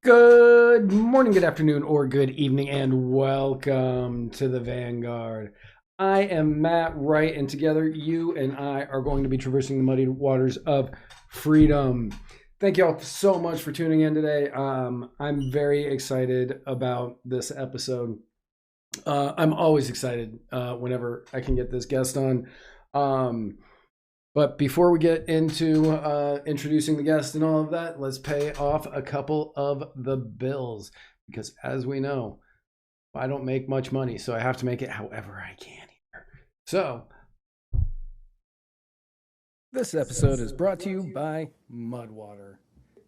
Good morning, good afternoon, or good evening, and welcome to the Vanguard. I am Matt Wright, and together you and I are going to be traversing the muddy waters of freedom. Thank you all so much for tuning in today. I'm very excited about this episode. I'm always excited whenever I can get this guest on. But before we get into introducing the guest and all of that, let's pay off a couple of the bills. Because as we know, I don't make much money, so I have to make it however I can here. So, this episode is brought to you by Mudwater.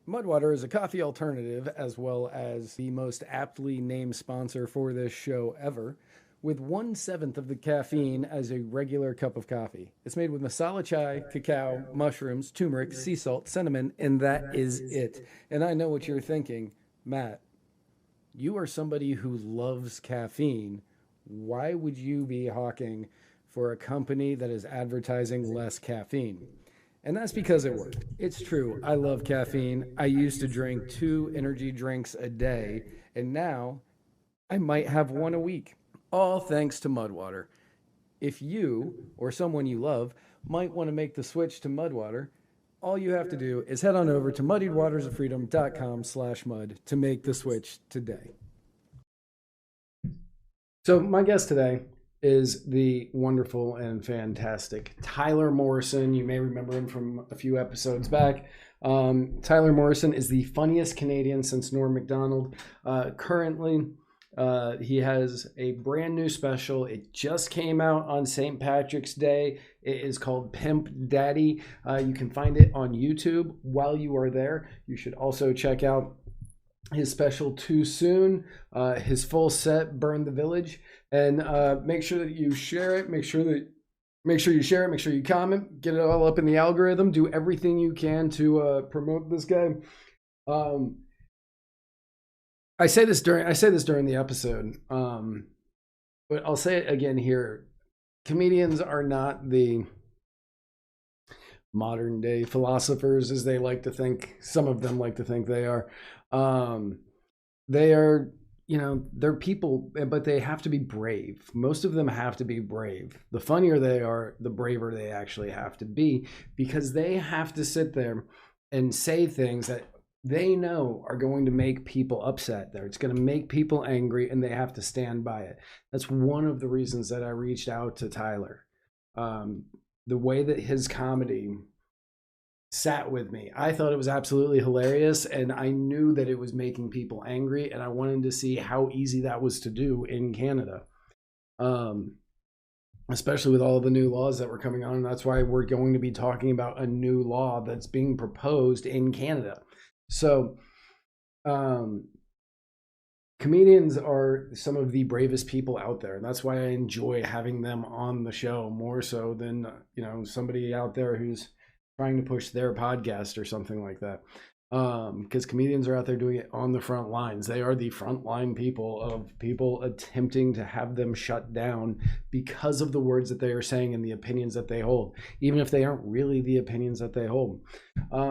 Mudwater is a coffee alternative as well as the most aptly named sponsor for this show ever, with 1/7 of the caffeine as a regular cup of coffee. It's made with masala chai, cacao, mushrooms, turmeric, sea salt, cinnamon, and that is it. And I know what you're thinking, Matt, you are somebody who loves caffeine. Why would you be hawking for a company that is advertising less caffeine? And that's because it worked. It's true. I love caffeine. I used to drink 2 energy drinks a day, and now I might have 1 a week. All thanks to Mudwater. If you or someone you love might want to make the switch to Mudwater, all you have to do is head on over to muddiedwatersofreedom.com/mud to make the switch today. So my guest today is the wonderful and fantastic Tyler Morrison. You may remember him from a few episodes back. Tyler Morrison is the funniest Canadian since Norm Macdonald. Currently, he has a brand new special. It just came out on St. Patrick's Day. It is called Pimp Daddy. You can find it on YouTube. While you are there, you should also check out his special Too Soon, his full set Burn the Village, and make sure that you share it. Make sure you share it. Make sure you comment. Get it all up in the algorithm. Do everything you can to promote this guy. I say this during the episode, but I'll say it again here. Comedians are not the modern day philosophers as they like to think. Some of them like to think they are. They are, they're people, but they have to be brave. Most of them have to be brave. The funnier they are, the braver they actually have to be, because they have to sit there and say things that they know are going to make people upset there. It's going to make people angry, and they have to stand by it. That's one of the reasons that I reached out to Tyler. The way that his comedy sat with me, I thought it was absolutely hilarious, and I knew that it was making people angry, and I wanted to see how easy that was to do in Canada. Especially with all of the new laws that were coming on. And that's why we're going to be talking about a new law that's being proposed in Canada. So, comedians are some of the bravest people out there, and that's why I enjoy having them on the show more so than somebody out there who's trying to push their podcast or something like that. Because comedians are out there doing it on the front lines. They are the frontline people of people attempting to have them shut down because of the words that they are saying and the opinions that they hold, even if they aren't really the opinions that they hold.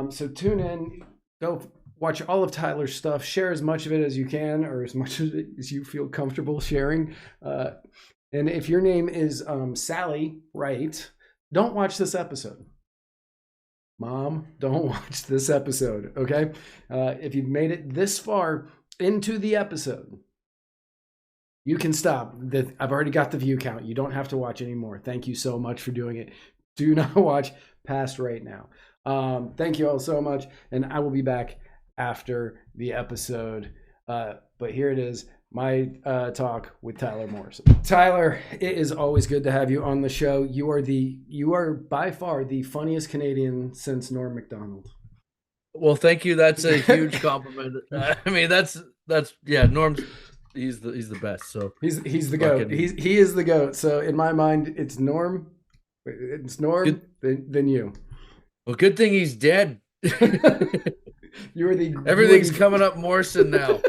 So tune in. Go watch all of Tyler's stuff. Share as much of it as you can, or as much of it as you feel comfortable sharing. And if your name is Sally Wright, don't watch this episode. Mom, don't watch this episode, okay? If you've made it this far into the episode, you can stop. I've already got the view count. You don't have to watch anymore. Thank you so much for doing it. Do not watch past right now. Thank you all so much, and I will be back after the episode. But here it is, my talk with Tyler Morrison. Tyler, it is always good to have you on the show. You are by far the funniest Canadian since Norm Macdonald. Well, thank you. That's a huge compliment. I mean, that's Norm's. He's the best. So he's the goat. He is the goat. So in my mind, it's Norm. It's Norm. Then you. Well, good thing he's dead. Everything's coming up Morrison now.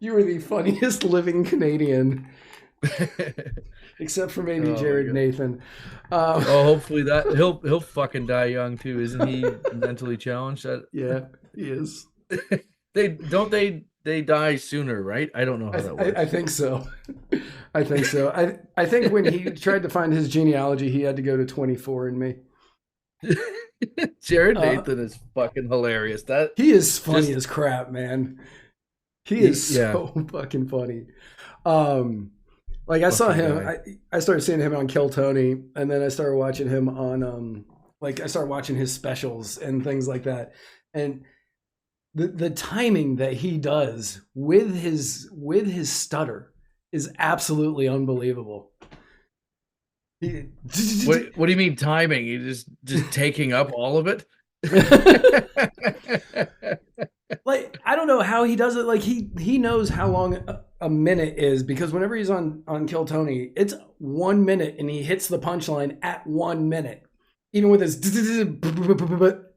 You were the funniest living Canadian, except for maybe Jared Nathan. Hopefully that he'll fucking die young too, isn't he? Mentally challenged. Yeah, he is. they die sooner, right? I don't know how that I works. think so. I think so. I think when he tried to find his genealogy, he had to go to 24 and me. Jared Uh, Nathan is fucking hilarious. That he is funny just as crap, man. He is yeah, so fucking funny. Um, like I saw fucking him. guy. I started seeing him on Kill Tony, and then I started watching him on like I started watching his specials and things like that. And the timing that he does with his stutter is absolutely unbelievable. What do you mean timing? You just taking up all of it? Like I don't know how he does it. Like he knows how long a minute is because whenever he's on Kill Tony, it's 1 minute and he hits the punchline at 1 minute, even with his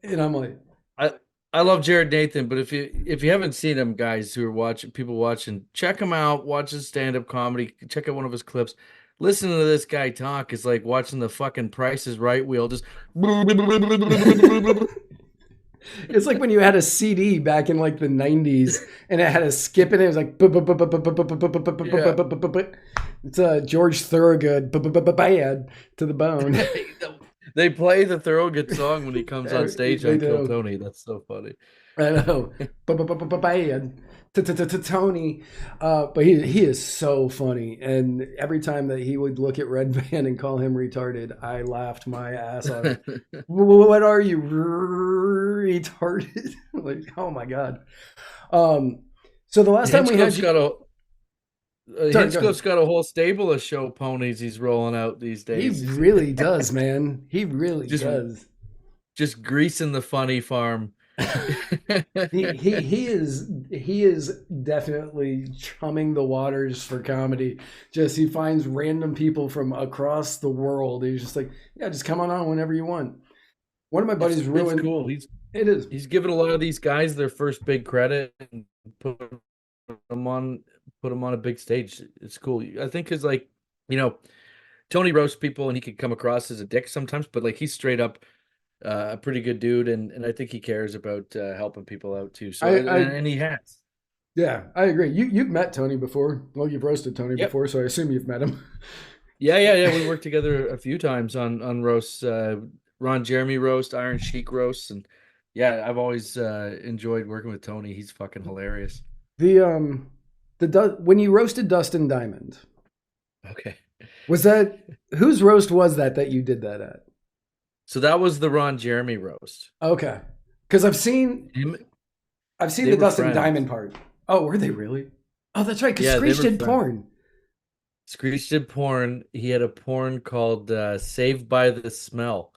and I'm like, I I love Jared Nathan, but if you haven't seen him, guys who are watching, people watching, check him out. Watch his stand-up comedy. Check out one of his clips. Listening to this guy talk is like watching the fucking Price is Right wheel. Just it's like when you had a CD back in like the 90s and it had a skip in it. It was like yeah. it's George Thorogood bad to the bone. They play the Thorogood song when he comes on stage They on Kill do. Tony. That's so funny. I know. Bad. Tony. But he is so funny. And every time that he would look at Red Van and call him retarded, I laughed my ass off. What are you, retarded? Like, oh my God. Um, so the last time we had Hinchcliffe's you. got a Sorry, go ahead. Hinchcliffe's got a whole stable of show ponies he's rolling out these He days. He's really does, man. He really just does. just greasing the funny farm. He is definitely chumming the waters for comedy. Just he finds random people from across the world. He's just like, yeah, just come on whenever you want. One of my buddies It's ruined. cool. It is. He's given a lot of these guys their first big credit and put them on put them on a big stage. It's cool. I think because like you know Tony roasts people and he can come across as a dick sometimes, but like he's straight up a pretty good dude, and I think he cares about helping people out too. So I and he has. Yeah, I agree. You've met Tony before. Well, you've roasted Tony Yep. before, so I assume you've met him. Yeah. We worked together a few times on roasts, Ron Jeremy roast, Iron Sheik roasts, and yeah, I've always enjoyed working with Tony. He's fucking hilarious. When you roasted Dustin Diamond, Okay. was that whose roast was that you did that at? So that was the Ron Jeremy roast. Okay, because Him, I've seen they the were Dustin friends. Diamond part. Oh, were they really? Oh, that's right. Because Yeah, they Screech were did friends. porn. Screech did porn. He had a porn called Saved by the Smell.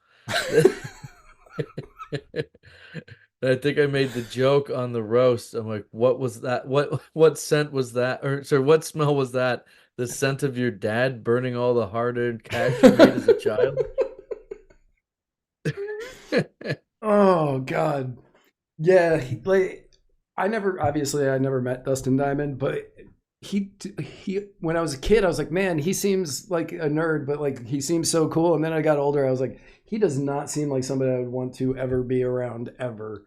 I think I made the joke on the roast. I'm like, what was that? What scent was that? Or sorry, what smell was that? The scent of your dad burning all the hard-earned cash you made as a child? Oh God, yeah. Like I never met Dustin Diamond, but he when I was a kid, I was like, man, he seems like a nerd, but like he seems so cool. And then I got older, I was like, he does not seem like somebody I would want to ever be around ever.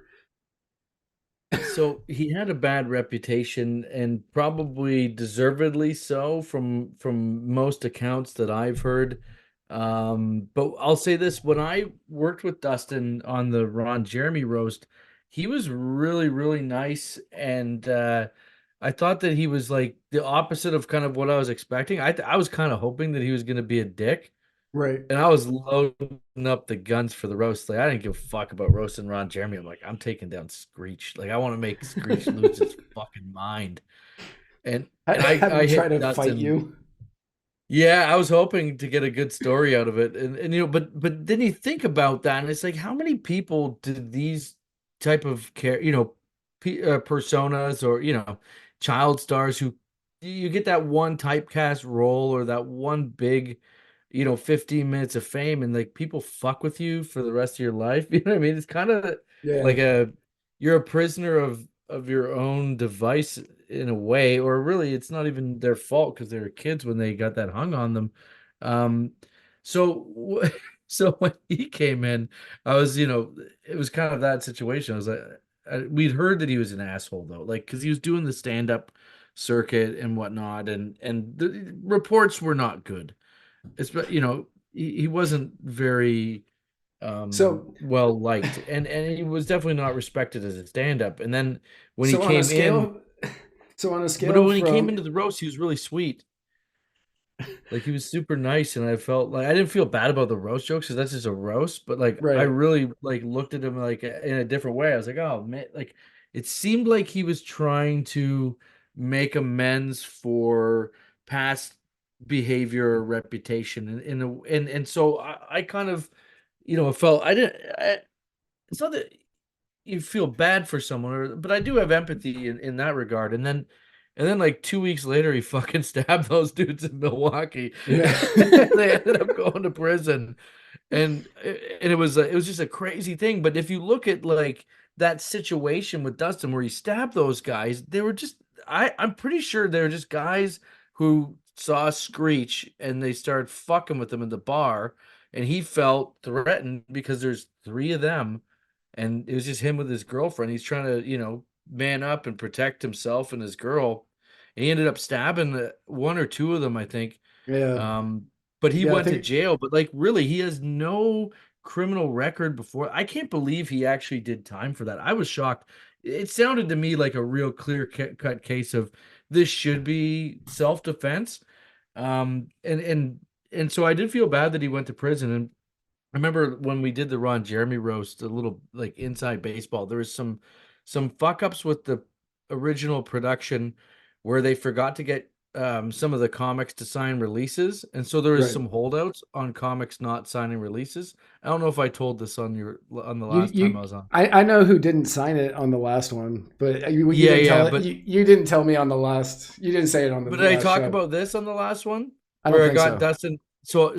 So he had a bad reputation and probably deservedly so from most accounts that I've heard. But I'll say this, when I worked with Dustin on the Ron Jeremy roast, he was really, really nice. And I thought that he was like the opposite of kind of what I was expecting. I was kind of hoping that he was going to be a dick. Right. And I was loading up the guns for the roast. Like I didn't give a fuck about roasting Ron Jeremy. I'm like, I'm taking down Screech. Like I want to make Screech lose his fucking mind. And Have I him try hit to fight Dustin. you. Yeah, I was hoping to get a good story out of it. And but then you think about that and it's like how many people do these type of care, personas or child stars who you get that one typecast role or that one big 15 minutes of fame and like people fuck with you for the rest of your life. You know what I mean? It's kind of Yeah. like you're a prisoner of your own device in a way, or really it's not even their fault because they were kids when they got that hung on them. Um, so so when he came in, I was, it was kind of that situation. I was like, we'd heard that he was an asshole though, like because he was doing the stand up circuit and whatnot, and the reports were not good. It's you know he wasn't very So well liked, and he was definitely not respected as a stand up. And then when he so on a came in, scale, so on a but scale when he came from into the roast, he was really sweet. Like he was super nice, and I felt like I didn't feel bad about the roast jokes because that's just a roast. But like I right. really like looked at him like in a different way. I was like, oh man, like it seemed like he was trying to make amends for past behavior or reputation, and so I kind of, felt I didn't. It's not that you feel bad for someone, but I do have empathy in that regard. And then like 2 weeks later, he fucking stabbed those dudes in Milwaukee. Yeah. They ended up going to prison, and it was just a crazy thing. But if you look at like that situation with Dustin where he stabbed those guys, they were just I'm pretty sure they were just guys who saw Screech and they started fucking with him in the bar, and he felt threatened because there's three of them and it was just him with his girlfriend. He's trying to, man up and protect himself and his girl. And he ended up stabbing one or two of them, I think. Yeah. Um, but he Yeah, I went to think jail. But like, really, he has no criminal record before. I can't believe he actually did time for that. I was shocked. It sounded to me like a real clear cut case of this should be self defense. And so I did feel bad that he went to prison. And I remember when we did the Ron Jeremy roast, a little like inside baseball, there was some fuck ups with the original production where they forgot to get some of the comics to sign releases, and so there was right. some holdouts on comics not signing releases. I don't know if I told this on the You last time I you was on. I know who didn't sign it on the last one, but you Yeah, didn't tell yeah, it. but You didn't tell me on the last. You didn't say it on the did I last talk show. about this on the last one I don't where I think got so. Dustin?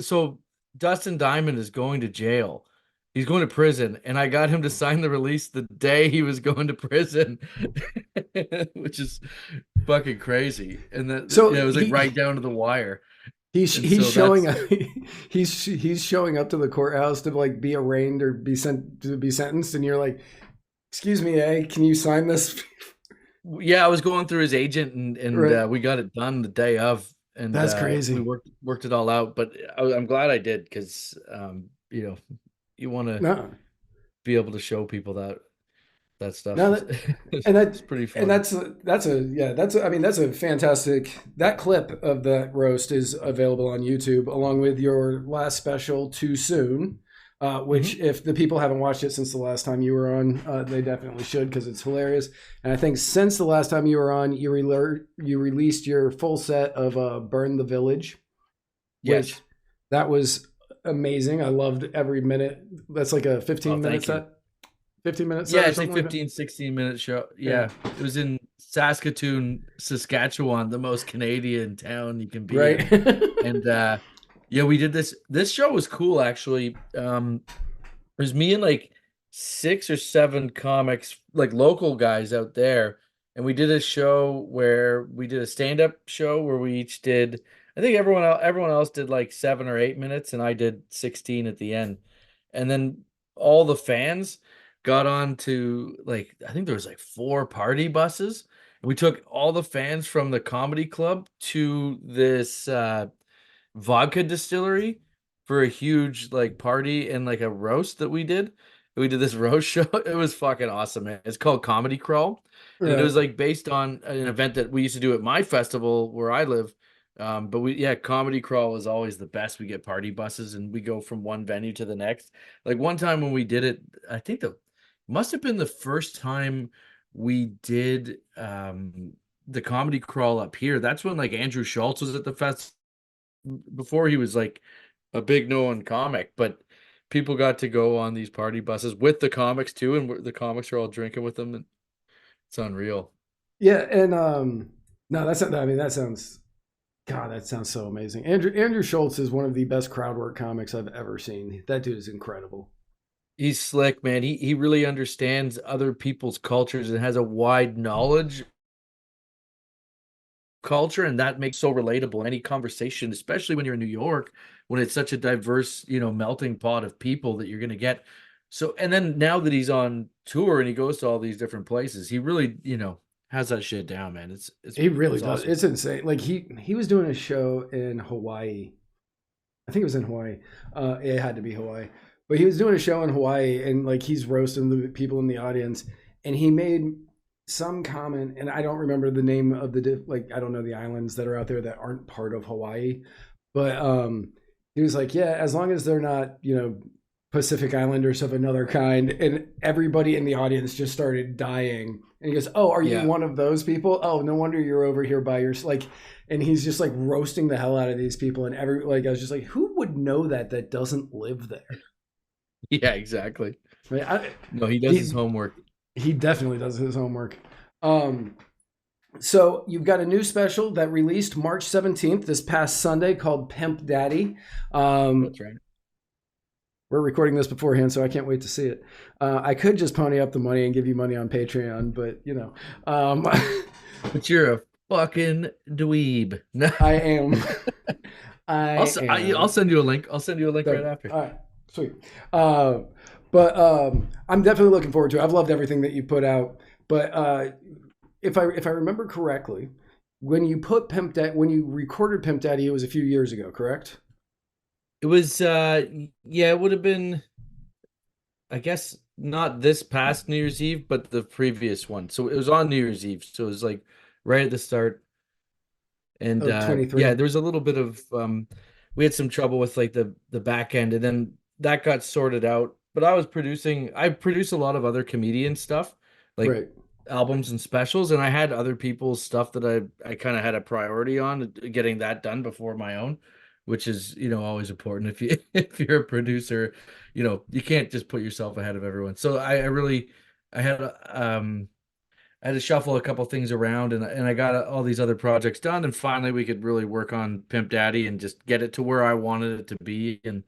So Dustin Diamond is going to jail. He's going to prison, and I got him to sign the release the day he was going to prison, which is fucking crazy. And that So it was like right down to the wire. And he's so showing that's up. He's showing up to the courthouse to like be arraigned or be sent to be sentenced, and you're like, "Excuse me, can you sign this?" yeah, I was going through his agent, and Right. we got it done the day of, and That's we crazy. worked it all out. But I'm glad I did because you want to No, be able to show people that stuff no, is that and that it's pretty and funny. I mean that's a fantastic. That clip of that roast is available on YouTube along with your last special, Too Soon. Which, Hmm. if the people haven't watched it since the last time you were on, they definitely should because it's hilarious. And I think since the last time you were on, you released your full set of "Burn the Village," which Yes. that was amazing. I loved every minute. That's like a Oh, 15-minute thank you. set, 15-minute set Yeah, or it's like something like that. 15, 16 minute show. Yeah. Yeah. It was in Saskatoon, Saskatchewan, the most Canadian town you can be Right. in. And yeah, we did this. This show was cool actually. It was me and like 6 or 7 comics, like local guys out there. And we did a show where we did a stand-up show where we each did, I think everyone else did like 7 or 8 minutes, and I did 16 at the end. And then all the fans got on to like I think there was like 4 party buses. And we took all the fans from the comedy club to this vodka distillery for a huge like party and like a roast that we did. We did this roast show. It was fucking awesome, man. It's called Comedy Crawl. And it Right. was like based on an event that we used to do at my festival where I live. But Comedy Crawl is always the best. We get party buses and we go from one venue to the next. Like one time when we did it, I think the must have been the first time we did the Comedy Crawl up here. That's when like Andrew Schultz was at the fest before he was like a big known comic, but people got to go on these party buses with the comics too, and the comics are all drinking with them, and it's unreal. Yeah, and no, that's I mean that sounds God, that sounds so amazing. Andrew Schultz is one of the best crowd work comics I've ever seen. That dude is incredible. He's slick, man. He really understands other people's cultures and has a wide knowledge culture, and that makes so relatable in any conversation, especially when you're in New York, when it's such a diverse, melting pot of people that you're going to get. So, and then now that he's on tour and he goes to all these different places, he really, has that shit down, man. He really it's does. awesome. It's insane. Like he was doing a show in Hawaii. I think it was in Hawaii. It had to be Hawaii. But he was doing a show in Hawaii, and like he's roasting the people in the audience, and he made some comment, and I don't remember the name of like I don't know the islands that are out there that aren't part of Hawaii, but he was like, yeah, as long as they're not, Pacific Islanders of another kind, and everybody in the audience just started dying. And he goes, "Oh, are you Yeah. one of those people? Oh, no wonder you're over here by your like." And he's just like roasting the hell out of these people, and I was just like, who would know that doesn't live there? Yeah, exactly. Right? No, he does his homework. He definitely does his homework. So you've got a new special that released March 17th, this past Sunday, called Pimp Daddy. That's right. We're recording this beforehand, so I can't wait to see it. I could just pony up the money and give you money on Patreon, but But you're a fucking dweeb. No. I am. I'll send you a link. I'll send you a link right after. All right, sweet. But I'm definitely looking forward to it. I've loved everything that you put out. But if I remember correctly, when you recorded Pimp Daddy, it was a few years ago, correct? It was it would have been, I guess, not this past New Year's Eve, but the previous one. So it was on New Year's Eve. So it was like right at the start. And 23. there was a little bit of we had some trouble with like the back end, and then that got sorted out. But I produce a lot of other comedian stuff, like Right. albums and specials, and I had other people's stuff that I kind of had a priority on getting that done before my own, which is always important if you if you're a producer, you can't just put yourself ahead of everyone. So I had I had to shuffle a couple things around, and I got all these other projects done, and finally we could really work on Pimp Daddy and just get it to where I wanted it to be, and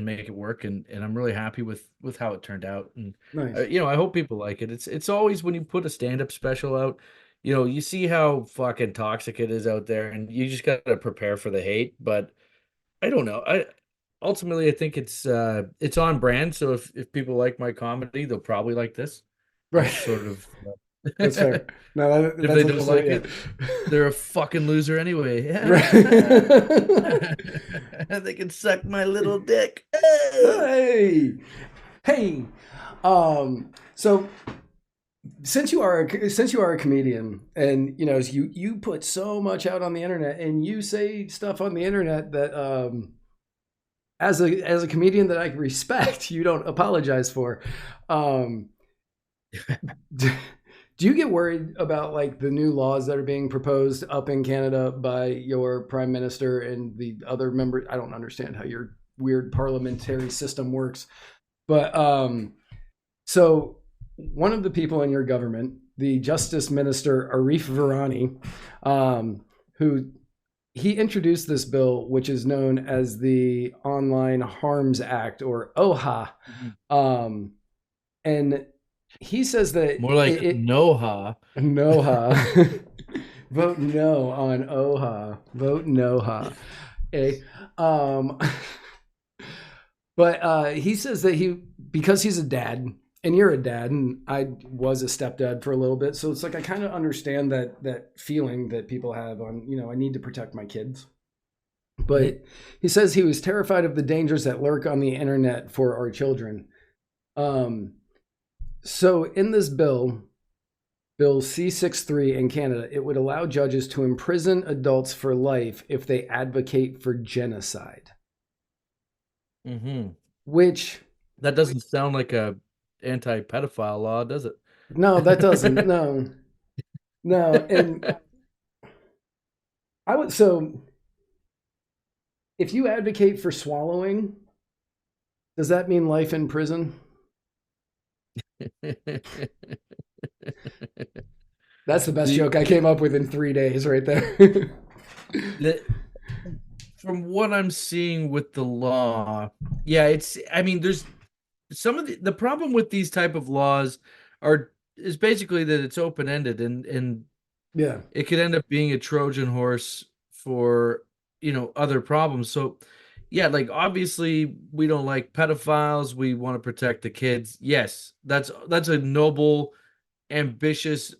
make it work, and I'm really happy with how it turned out. And Nice. I hope people like it. It's always when you put a stand-up special out, you see how fucking toxic it is out there, and you just got to prepare for the hate. But I don't know. I think it's on brand. So if people like my comedy, they'll probably like this. Right. Sort of. That's fair. No, If they don't like it, they're a fucking loser anyway. Right. They can suck my little dick. Hey. So since you are a comedian, and you put so much out on the internet, and you say stuff on the internet that as a comedian that I respect, you don't apologize for. Do you get worried about like the new laws that are being proposed up in Canada by your prime minister and the other members? I don't understand how your weird parliamentary system works, but so one of the people in your government, the Justice Minister Arif Virani, who he introduced this bill, which is known as the Online Harms Act, or OHA, and he says that more like NOHA. NOHA. Vote no on OHA. Vote NOHA. Okay. But he says that because he's a dad, and you're a dad, and I was a stepdad for a little bit, so it's like I kind of understand that feeling that people have on, I need to protect my kids. But he says he was terrified of the dangers that lurk on the internet for our children. So in this bill C-63 in Canada, it would allow judges to imprison adults for life if they advocate for genocide. Mm-hmm. Which... That doesn't sound like a anti-pedophile law, does it? No, that doesn't. No. And so if you advocate for swallowing, does that mean life in prison? That's the best joke I came up with in 3 days right there. From what I'm seeing with the law, there's some of the problem with these type of laws is basically that it's open-ended, and yeah, it could end up being a Trojan horse for other problems. So yeah, like obviously we don't like pedophiles. We want to protect the kids. Yes, that's a noble, ambitious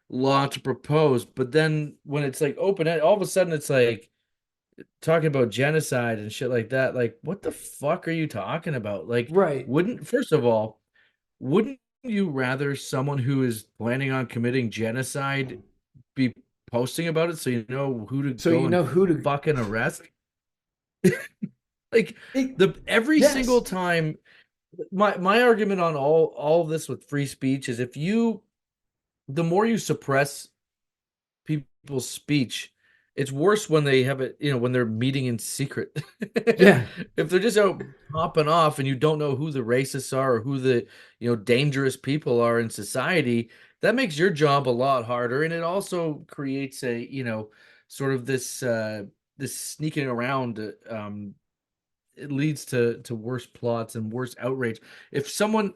law to propose. But then when it's like open, all of a sudden it's like talking about genocide and shit like that. Like, what the fuck are you talking about? Like, Right. first of all, wouldn't you rather someone who is planning on committing genocide be posting about it so you know who to So go you and know who to fucking arrest? Like it, the every single yes. time my argument on all of this with free speech is if you the more you suppress people's speech, it's worse when they have it, when they're meeting in secret. Yeah. If they're just out popping off and you don't know who the racists are or who the, dangerous people are in society, that makes your job a lot harder. And it also creates a, sort of this sneaking around, it leads to worse plots and worse outrage. If some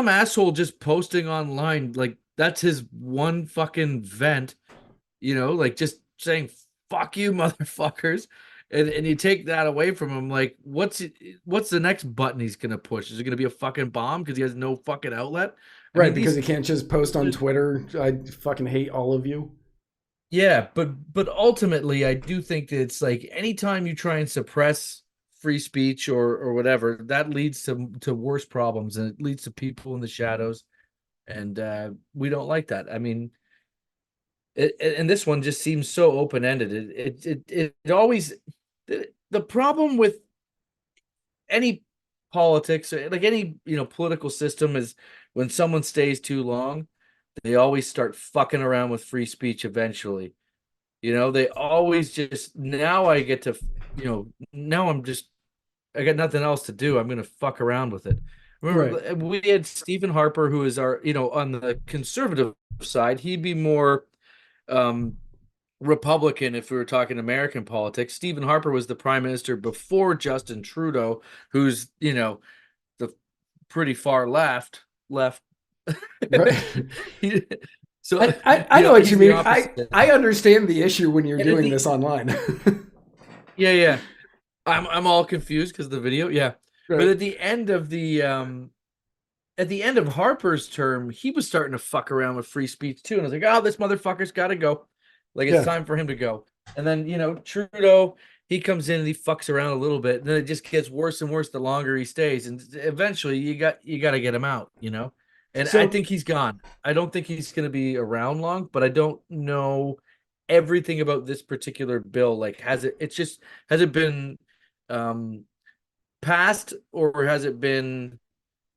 asshole just posting online, like that's his one fucking vent, like just saying fuck you motherfuckers, and you take that away from him, like what's the next button he's gonna push? Is it gonna be a fucking bomb because he has no fucking outlet? I Right, mean, because these he can't just post on Twitter, I fucking hate all of you. yeah, but ultimately I do think that it's like anytime you try and suppress free speech or whatever, that leads to worse problems, and it leads to people in the shadows, and we don't like that. I mean, and this one just seems so open-ended. It always the problem with any politics, like any political system, is when someone stays too long, they always start fucking around with free speech eventually. They always just now I get to now I got nothing else to do. I'm gonna fuck around with it. Right. Remember, we had Stephen Harper, who is our, on the conservative side, he'd be more um Republican if we were talking American politics. Stephen Harper was the prime minister before Justin Trudeau, who's, the pretty far left. Right. He- so, I know what you he's the mean. opposite. I understand the issue when you're And at doing the this online. yeah, yeah. I'm all confused because of the video. Yeah. But Right. at the end of Harper's term, he was starting to fuck around with free speech too. And I was like, oh, this motherfucker's got to go. Like, it's Yeah. time for him to go. And then, Trudeau, he comes in and he fucks around a little bit. And then it just gets worse and worse the longer he stays. And eventually you got to get him out. And I So think he's gone. I don't think he's going to be around long, but I don't know everything about this particular bill. Like, has it been um, passed or has it been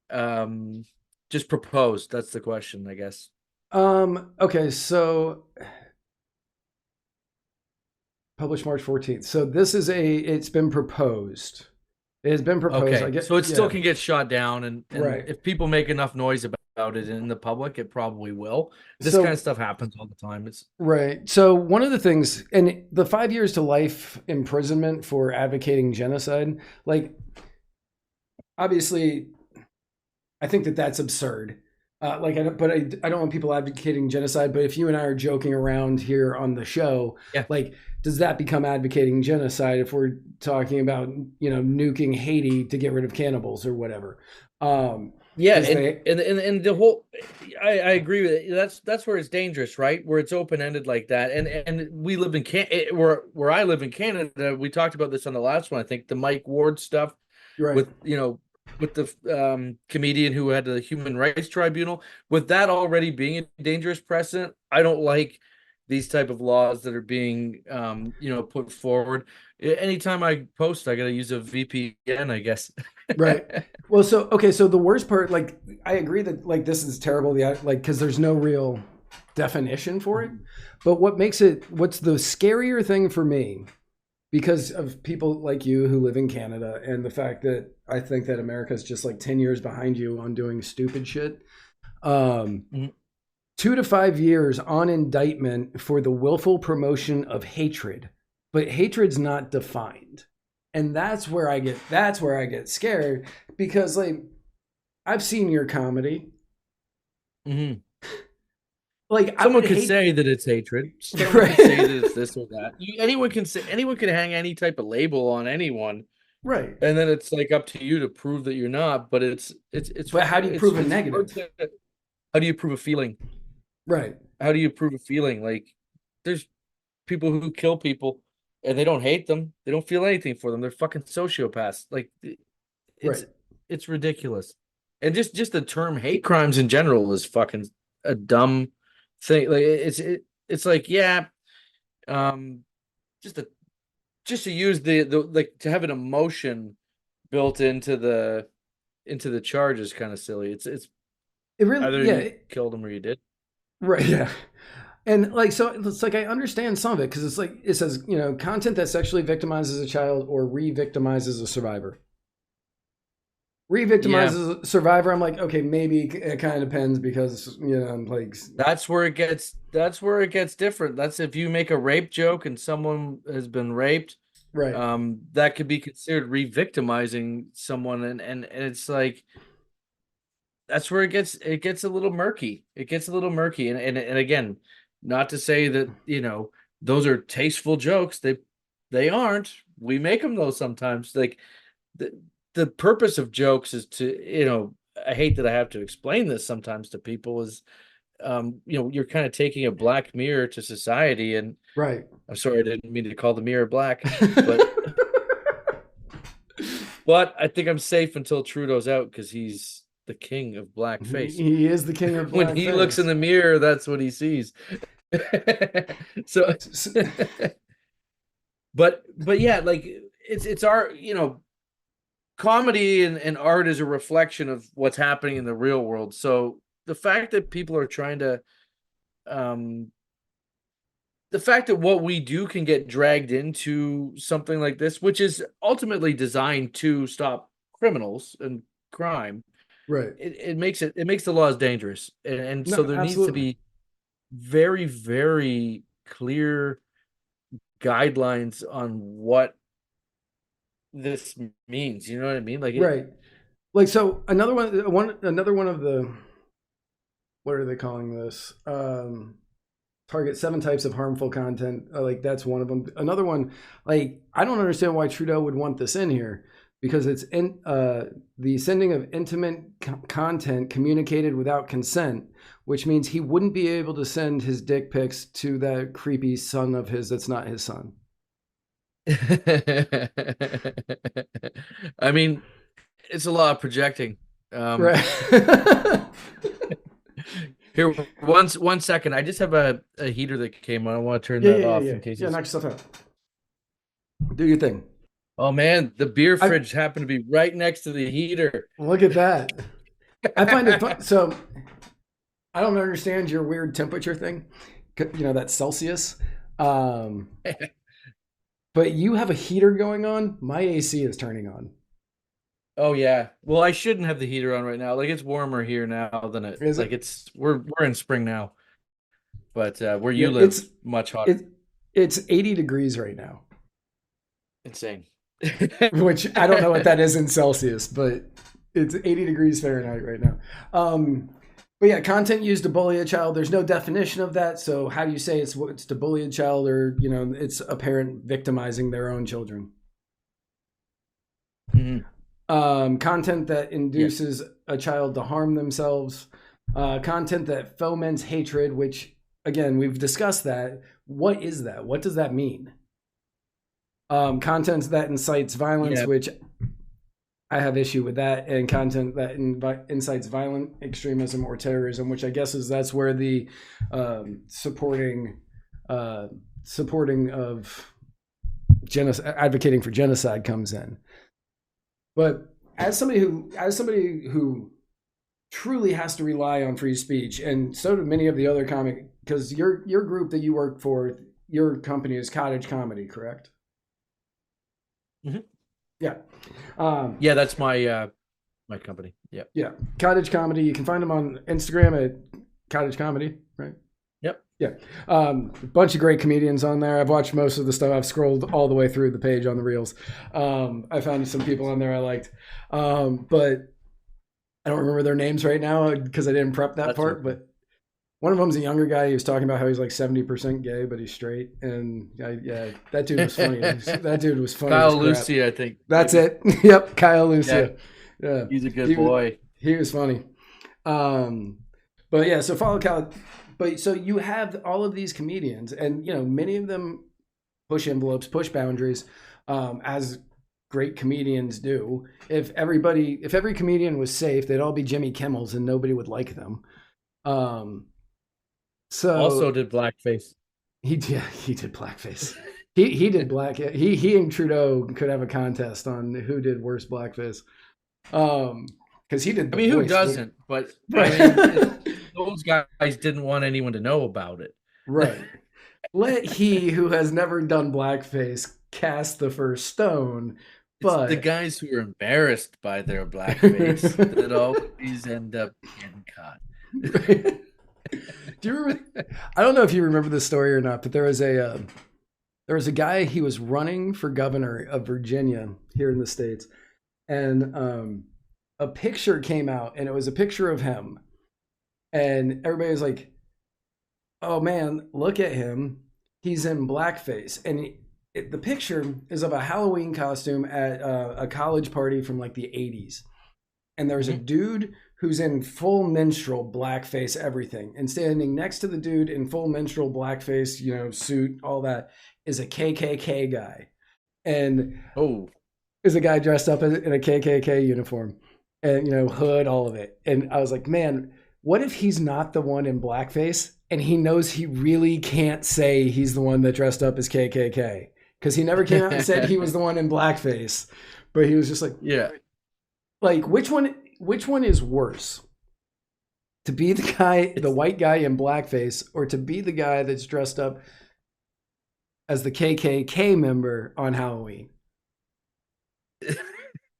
um just proposed? That's the question, I guess. okay, so published March 14th. So this is it's been proposed. It has been proposed. I Okay, get so it still yeah. can get shot down, and Right. if people make enough noise about it in the public, it probably will. This kind of So stuff happens all the time. It's right. So one of the things, and the 5 years to life imprisonment for advocating genocide, like obviously, I think that that's absurd. I don't want people advocating genocide. But if you and I are joking around here on the show, yeah. like, does that become advocating genocide if we're talking about nuking Haiti to get rid of cannibals or whatever? Yeah, Because they and the whole I agree with it. That's where it's dangerous, right? Where it's open ended like that. And we live in where I live in Canada. We talked about this on the last one. I think the Mike Ward stuff right, with with the comedian who had the Human Rights Tribunal. With that already being a dangerous precedent, I don't like these type of laws that are being put forward. Anytime I post, I got to use a VPN, I guess. right. Well, so okay, so the worst part, like, I agree that like this is terrible. The like because there's no real definition for it. But what's the scarier thing for me, because of people like you who live in Canada and the fact that I think that America's just like 10 years behind you on doing stupid shit. Um, Mhm. 2 to 5 years on indictment for the willful promotion of hatred, but hatred's not defined. And that's where I get scared because like I've seen your comedy. Mhm. like I Someone would could hate. say that it's hatred. Someone could say Right. that it's this or that. Anyone can hang any type of label on anyone, Right. and then it's like up to you to prove that you're not. But But how do you prove a it's hard negative? to. How do you prove a feeling? Right. How do you prove a feeling? Like there's people who kill people and they don't hate them. They don't feel anything for them. They're fucking sociopaths. Like it's Right. it's ridiculous. And just the term hate crimes in general is fucking a dumb thing. Like it's like, yeah, um just to use the like to have an emotion built into the charge is kind of silly. It's It really, either yeah. you killed him or you did. Right. Yeah. And like, so it's like I understand some of it because it's like it says, content that sexually victimizes a child or re-victimizes a survivor. Yeah. Re-victimizes a survivor. I'm like, okay, maybe it kind of depends because like, That's where it gets different. That's if you make a rape joke and someone has been raped, right, that could be considered re-victimizing someone, and it's like that's where it gets a little murky. It gets a little murky, and again, not to say that those are tasteful jokes. They aren't. We make them though sometimes. Like the the purpose of jokes is to I hate that I have to explain this sometimes to people is you're kind of taking a black mirror to society, and right. I'm sorry I didn't mean to call the mirror black, but I think I'm safe until Trudeau's out because he's the king of blackface. He is the king of When he looks in blackface. the mirror, that's what he sees. So, but yeah, like it's our comedy and art is a reflection of what's happening in the real world. So the fact that people are trying to um the fact that what we do can get dragged into something like this, which is ultimately designed to stop criminals and crime, Right. it makes the laws dangerous. And No, so there needs to absolutely. be very, very clear guidelines on what this means. You know what I mean? Like it Right. Like, so another one of the, what are they calling this? Target 7 types of harmful content. Like, that's one of them. Another one, like, I don't understand why Trudeau would want this in here because it's in the sending of intimate content communicated without consent, which means he wouldn't be able to send his dick pics to that creepy son of his that's not his son. I mean, it's a lot of projecting. Um, Right. Here, one second. I just have a heater that came on. I want to turn Yeah, that yeah, yeah, off yeah. in case Yeah, it's. knock yourself out. Do your thing. Oh man, the beer I fridge happened to be right next to the heater. look at that. I find it fun. So I don't understand your weird temperature thing. That's Celsius. Um, but you have a heater going on. My AC is turning on. Oh yeah. Well, I shouldn't have the heater on right now. Like it's warmer here now than it. Is Like it? we're in spring now, but where Yeah, you live, much hotter. it's 80 degrees right now, Insane. which I don't know what that is in Celsius, but it's 80 degrees Fahrenheit right now. But yeah, content used to bully a child. There's no definition of that. So how do you say it's to bully a child, or it's a parent victimizing their own children? Mhm. Content that Yeah. induces a child to harm themselves, content that foments hatred, which again we've discussed that. What is that? What does that mean? Content that incites violence, Yeah. which I have issue with that, and content that incites violent extremism or terrorism, which I guess that's where the supporting of genocide, advocating for genocide comes in. But as somebody who truly has to rely on free speech, and so do many of the other comic, because your group that you work for, your company is Cottage Comedy, correct? Mhm. Yeah. Yeah, that's my company. Yeah. Yeah. Cottage Comedy. You can find them on Instagram at Cottage Comedy, right? Yep. Yeah. A bunch of great comedians on there. I've watched most of the stuff. I've scrolled all the way through the page on the reels. I found some people on there I liked. But I don't remember their names right now because I didn't prep that That's part. okay. But One of them's a younger guy. He was talking about how he's like 70% gay, but he's straight. And yeah, that dude was funny. That dude was funny as Kyle crap. Lucy, I think. That's maybe. it. Yep, Kyle Lucia. Yeah, Yeah, he's a good boy. He was funny. But yeah, so follow Cal. But so you have all of these comedians, and many of them push envelopes, push boundaries, as great comedians do. If every comedian was safe, they'd all be Jimmy Kimmels, and nobody would like them. So Also did blackface. He did blackface. He did black. He and Trudeau could have a contest on who did worse blackface. Because he did. I mean, who doesn't? But I mean, those guys didn't want anyone to know about it. Right. Let he who has never done blackface cast the first stone. But it's the guys who are embarrassed by their blackface that always end up getting caught. Do you remember? I don't know if you remember this story or not, but there was a guy. He was running for governor of Virginia here in the States, and a picture came out, and it was a picture of him, and everybody was like, "Oh man, look at him! He's in blackface." And the picture is of a Halloween costume at a college party from like the '80s, and there's a dude who's in full minstrel blackface, everything. And standing next to the dude in full minstrel blackface, suit, all that, is a KKK guy. And is a guy dressed up in a KKK uniform and, hood, all of it. And I was like, man, what if he's not the one in blackface and he knows he really can't say he's the one that dressed up as KKK? Because he never came out and said he was the one in blackface. But he was just like, yeah. Like, which one is worse? To be the white guy in blackface, or to be the guy that's dressed up as the KKK member on Halloween?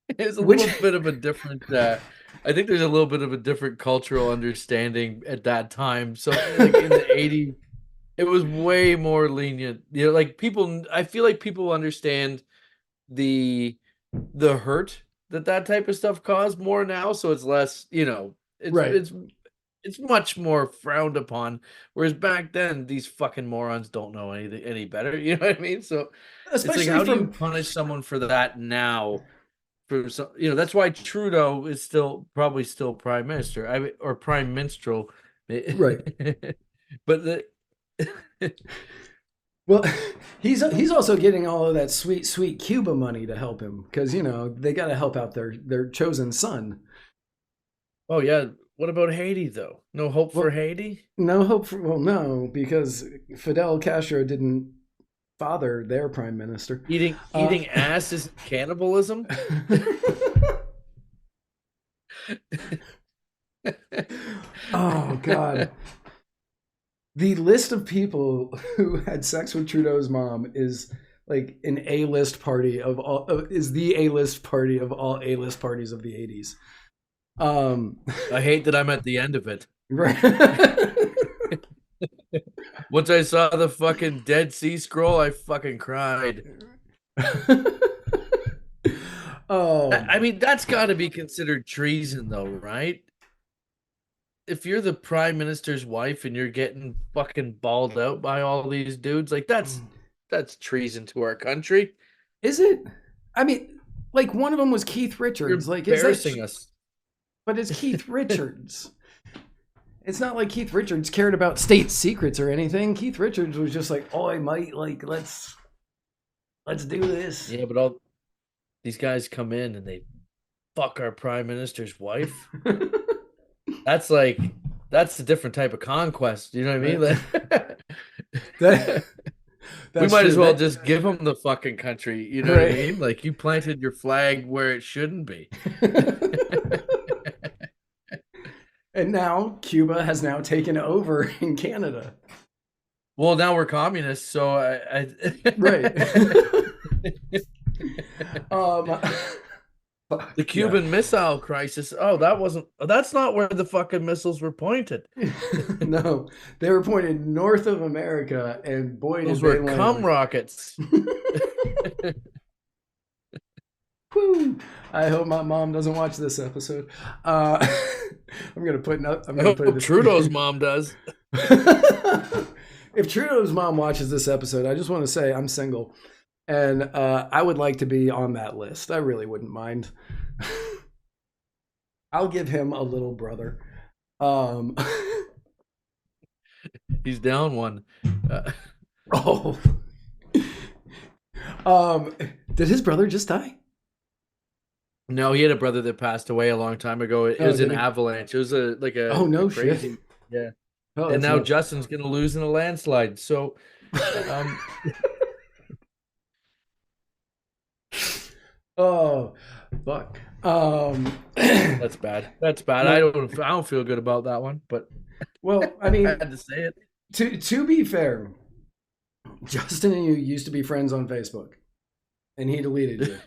It's a little bit of a different. I think there's a little bit of a different cultural understanding at that time. So, like in the '80s, it was way more lenient. Like people. I feel like people understand the hurt that type of stuff caused more now, so it's less, it's much more frowned upon, whereas back then these fucking morons don't know any better, you know what I mean? So especially, it's like, how do you punish someone for that now? That's why Trudeau is probably still prime minister, or prime minstrel, right? But well, he's also getting all of that sweet Cuba money to help him, because they got to help out their chosen son. Oh yeah, what about Haiti though? No hope for Haiti? No hope for no, because Fidel Castro didn't father their prime minister. Eating ass is cannibalism. Oh God. The list of people who had sex with Trudeau's mom is like an A-list party of all. Is the A-list party of all A-list parties of the '80s. I hate that I'm at the end of it. Right. Once I saw the fucking Dead Sea Scroll, I fucking cried. I mean, that's got to be considered treason, though, right? If you're the prime minister's wife and you're getting fucking balled out by all these dudes, like that's treason to our country. Is it? I mean, like one of them was Keith Richards. You're like embarrassing us. But it's Keith Richards. It's not like Keith Richards cared about state secrets or anything. Keith Richards was just like, "Oh, I might like let's do this." Yeah, but all these guys come in and they fuck our prime minister's wife. That's a different type of conquest. You know what I mean? We might as well just give them the fucking country. You know what I mean? Like, you planted your flag where it shouldn't be. And now Cuba has now taken over in Canada. Well, now we're communists, so right. The Cuban Missile Crisis. Oh, that's not where the fucking missiles were pointed. No, they were pointed north of America, and boy, those were cum rockets. I hope my mom doesn't watch this episode. I'm gonna put. I'm I gonna put hope this. Trudeau's mom does. If Trudeau's mom watches this episode, I just want to say I'm single, and I would like to be on that list. I really wouldn't mind. I'll give him a little brother. He's down one. Oh. Did his brother just die? No, he had a brother that passed away a long time ago. It was an avalanche. It was a Oh, no crazy, shit. yeah. Oh, And now nuts. Justin's gonna lose in a landslide. So, Oh, fuck. that's bad. That's bad. No. I don't feel good about that one, but Well, I I mean, had to say it. to be fair, Justin and you used to be friends on Facebook, and he deleted you.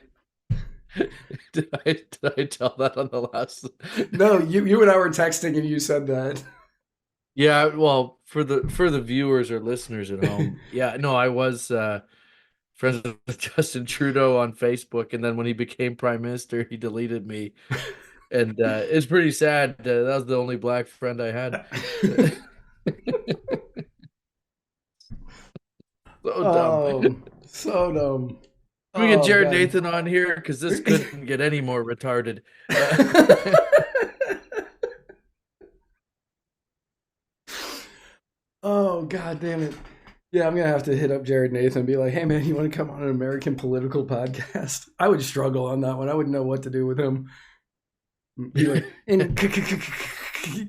Did I tell that on the last? No, you and I were texting, and you said that. Yeah, well, for the viewers or listeners at home, yeah, no, I was friends with Justin Trudeau on Facebook, and then when he became prime minister, he deleted me, and it's pretty sad. That was the only black friend I had. So dumb. So dumb. We get Jared God. Nathan on here because this couldn't get any more retarded. Oh, God damn it. Yeah, I'm going to have to hit up Jared Nathan and be like, hey, man, you want to come on an American political podcast? I would struggle on that one. I wouldn't know what to do with him. Be like, in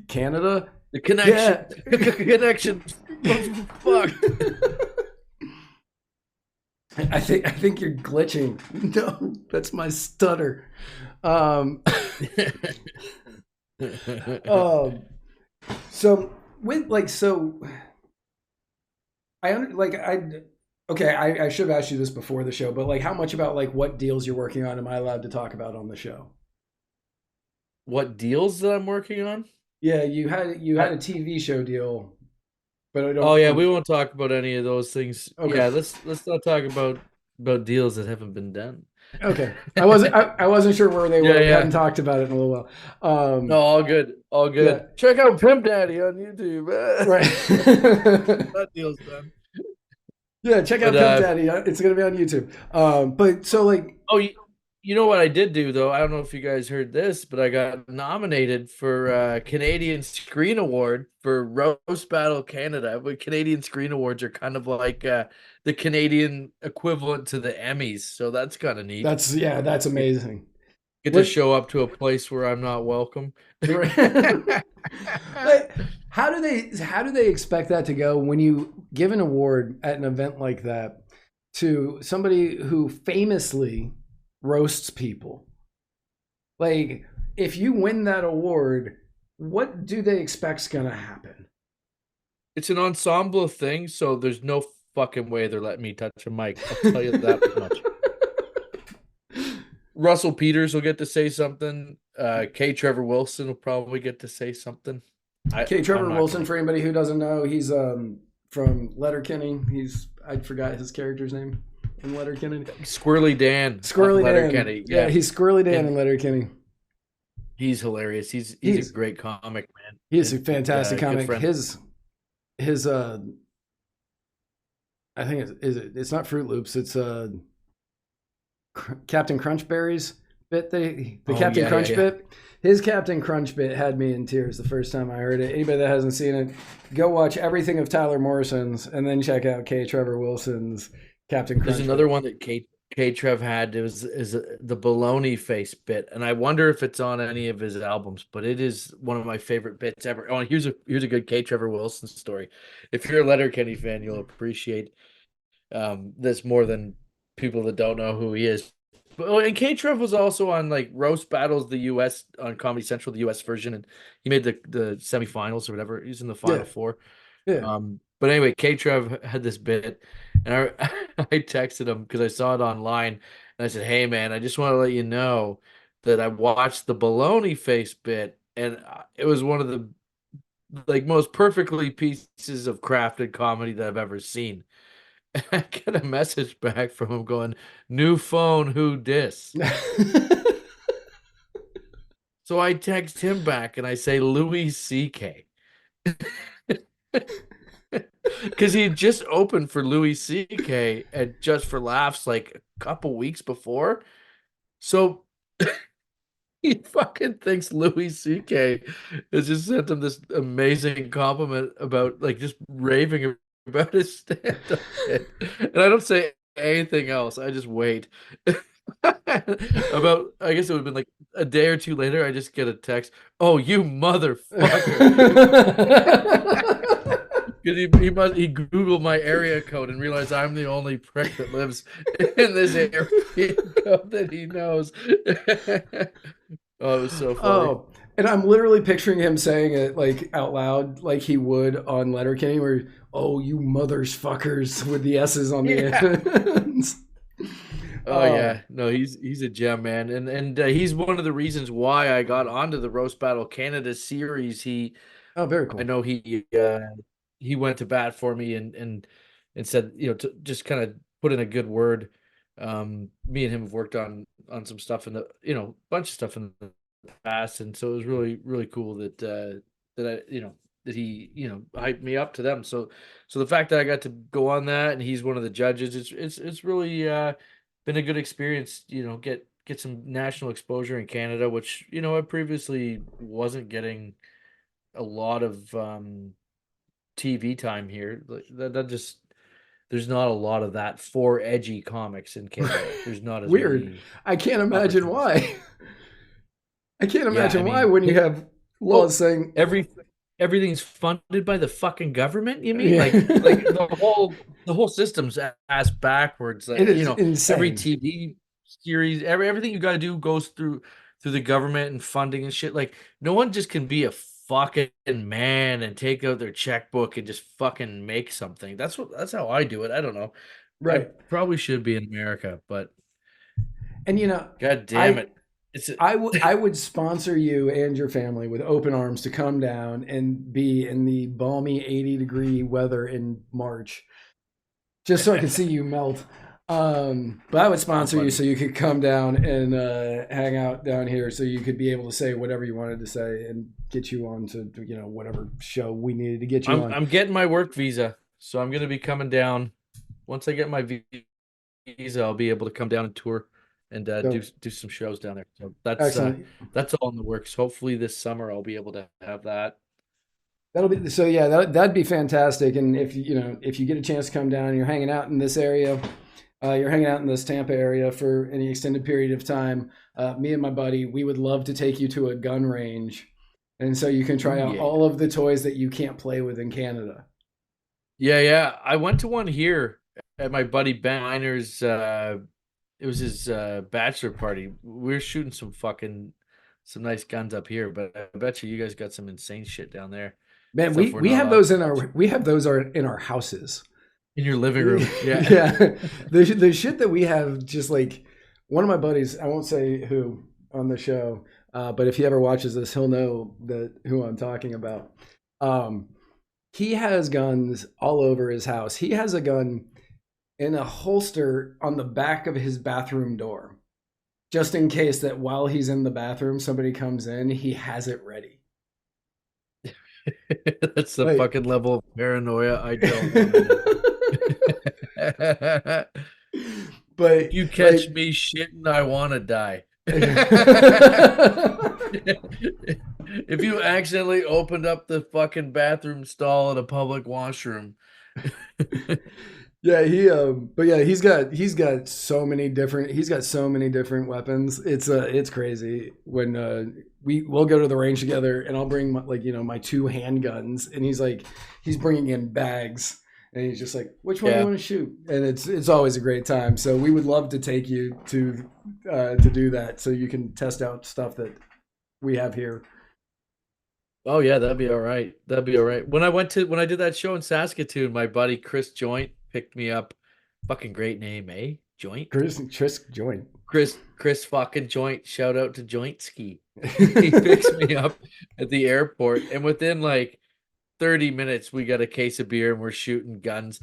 Canada? The connection. Yeah. Connection. Fuck. I think you're glitching. No, that's my stutter. So with I should have asked you this before the show, but like how much about like what deals you're working on am I allowed to talk about on the show? What deals that I'm working on? Yeah, you had a TV show deal, but I don't. Oh yeah, we won't talk about any of those things. Okay. Yeah, let's not talk about deals that haven't been done. Okay, I wasn't sure where they were. Yeah, We yeah. hadn't talked about it in a little while. No, all good, all good. Yeah. Check out Pimp Daddy on YouTube. Right. That deal's done. Yeah, check out Pimp Daddy. It's gonna be on YouTube. But so like, oh, you know what I did do though? I don't know if you guys heard this, but I got nominated for Canadian Screen Award for Roast Battle Canada. But Canadian Screen Awards are kind of like the Canadian equivalent to the Emmys, so that's kind of neat. That's amazing. Get to show up to a place where I'm not welcome. How do they expect that to go when you give an award at an event like that to somebody who famously roasts people? Like, if you win that award, what do they expect's gonna happen? It's an ensemble thing, so there's no fucking way they're letting me touch a mic. I'll tell you that much. Russell Peters will get to say something. K. Trevor Wilson will probably get to say something. K. Trevor Wilson, for anybody who doesn't know, he's from Letterkenny. I forgot his character's name in Letterkenny. Squirrely Dan. Squirrely Dan. Letterkenny. Yeah, he's Squirrely Dan in Letterkenny. He's hilarious. He's a great comic, man. He's a fantastic comic. His I think it's not Fruit Loops. It's Captain Crunchberry's bit. The Captain Crunch bit. His Captain Crunch bit had me in tears the first time I heard it. Anybody that hasn't seen it, go watch everything of Tyler Morrison's and then check out K. Trevor Wilson's Captain Crunch. There's another one that K. Trev had. It was the baloney face bit, and I wonder if it's on any of his albums. But it is one of my favorite bits ever. Oh, and here's a good K. Trevor Wilson story. If you're a Letterkenny fan, you'll appreciate this more than people that don't know who he is. And K. Trev was also on like Roast Battles, the U.S. on Comedy Central, the U.S. version, and he made the semifinals or whatever. He's in the final four. Yeah. But anyway, K. Trev had this bit, and I texted him because I saw it online, and I said, "Hey man, I just want to let you know that I watched the baloney face bit, and it was one of the like most perfectly pieces of crafted comedy that I've ever seen." I get a message back from him going, "New phone, who dis?" So I text him back and I say Louis C.K. Because he had just opened for Louis C.K. at Just for Laughs like a couple weeks before. So he fucking thinks Louis C.K. has just sent him this amazing compliment about like just raving about his stand-up bit. And I don't say anything else. I just wait. About, I guess it would have been like a day or two later, I just get a text. Oh, you motherfucker. Because he Googled my area code and realized I'm the only prick that lives in this area code that he knows. Oh, it was so funny. Oh, and I'm literally picturing him saying it like out loud, like he would on Letterkenny, where "Oh, you mothers fuckers" with the S's on the Yeah. ends. Oh Oh, yeah. No, he's a gem, man. And he's one of the reasons why I got onto the Roast Battle Canada series. oh, very I cool. know he went to bat for me and said, to just kind of put in a good word. Me and him have worked on some stuff in the, bunch of stuff in the past, and so it was really really cool that I that he hyped me up to them. So the fact that I got to go on that and he's one of the judges, it's really been a good experience. Get some national exposure in Canada, which I previously wasn't getting a lot of TV time here. Like that just there's not a lot of that for edgy comics in Canada. There's not as Weird. many I can't imagine opportunities. why. I can't Yeah, I imagine why mean, when you have laws well, saying, every everything's funded by the fucking government. You mean yeah, like the whole system's ass backwards. it Like, is every insane. TV series, everything you got to do goes through the government and funding and shit. Like, no one just can be a fucking man and take out their checkbook and just fucking make something. That's how I do it. I don't know. I Right. probably should be in America, but And god damn I it. It's I would sponsor you and your family with open arms to come down and be in the balmy 80-degree weather in March, just so I could see you melt. But I would oh, sponsor you buddy. so you could come down and hang out down here, so you could be able to say whatever you wanted to say and get you on to whatever show we needed to get you I'm on. I'm getting my work visa, so I'm gonna be coming down. Once I get my visa, I'll be able to come down and tour and do So do some shows down there. So that's all in the works. Hopefully this summer I'll be able to have that. that'll be so. Yeah, that'd be fantastic. And if if you get a chance to come down, and you're hanging out in this area. You're hanging out in this Tampa area for any extended period of time. Me and my buddy, we would love to take you to a gun range, and so you can try Ooh, out yeah. all of the toys that you can't play with in Canada. Yeah, yeah. I went to one here at my buddy Ben Einer's it was his bachelor party. We were shooting some nice guns up here, but I bet you guys got some insane shit down there. Man, Stuff we're we not have allowed those to in touch. our we have those are in our houses. In your living room. Yeah. Yeah, the shit that we have, just like one of my buddies, I won't say who on the show, but if he ever watches this, he'll know that who I'm talking about. Um, he has guns all over his house. He has a gun in a holster on the back of his bathroom door, just in case that while he's in the bathroom, somebody comes in, he has it ready. That's the Like, fucking level of paranoia I don't want to know. but You catch like, me shitting, I want to die. If you accidentally opened up the fucking bathroom stall in a public washroom. yeah, but yeah, he's got so many different weapons. It's crazy when we'll go to the range together, and I'll bring my two handguns, and he's bringing in bags, and he's just like, which one do you Yeah. want to shoot? And it's always a great time. So we would love to take you to do that, so you can test out stuff that we have here. Oh yeah, that'd be all right. That'd be all right. When I did that show in Saskatoon, my buddy Chris Joint picked me up. Fucking great name, eh? Joint. Chris Trisk join. Chris fucking Joint. Shout out to Joint Ski. He picks me up at the airport, and within like 30 minutes, we got a case of beer and we're shooting guns.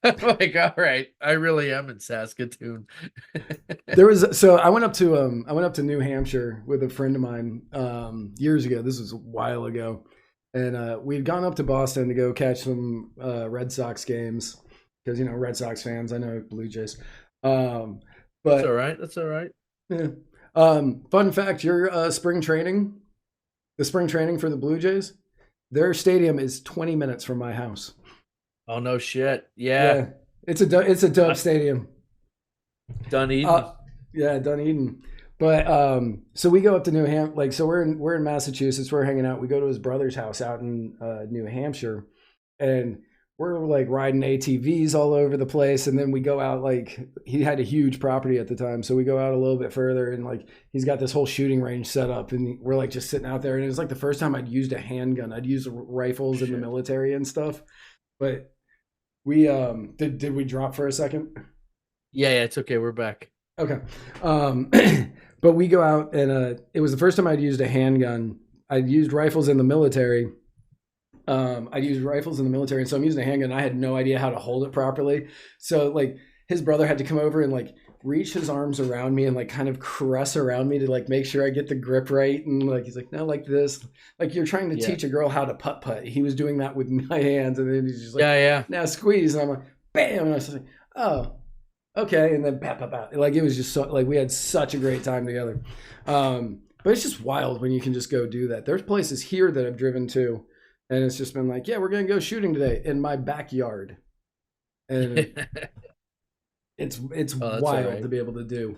I'm like, all right, I really am in Saskatoon. I went up to New Hampshire with a friend of mine years ago. This was a while ago, and we'd gone up to Boston to go catch some Red Sox games because Red Sox fans. I know Blue Jays, That's all but right. That's all right. yeah. Fun fact: your the spring training for the Blue Jays, their stadium is 20 minutes from my house. Oh no shit. Yeah. Yeah, it's a dub stadium. Dunedin. Yeah, Dunedin. But so we go up to New Hampshire. Like, so we're in Massachusetts. We're hanging out. We go to his brother's house out in New Hampshire, and we're like riding ATVs all over the place. And then we go out. Like, he had a huge property at the time, so we go out a little bit further, and like he's got this whole shooting range set up, and we're like just sitting out there. And it was like the first time I'd used a handgun. I'd used rifles in the military and stuff. But we did we drop for a second? Yeah, it's okay. We're back. Okay. But we go out, and it was the first time I'd used a handgun. I'd used rifles in the military. I'd used rifles in the military, and so I'm using a handgun. I had no idea how to hold it properly. So like his brother had to come over and like reach his arms around me and like kind of caress around me to like make sure I get the grip right. And like he's like, no, like this. Like you're trying to teach a girl how to putt. He was doing that with my hands, and then he's just like, yeah. Now squeeze. And I'm like, bam. And I was like, oh. Okay, and then like it was just so like we had such a great time together. But it's just wild when you can just go do that. There's places here that I've driven to, and it's just been like, yeah, we're gonna go shooting today in my backyard, and it's wild to be able to do.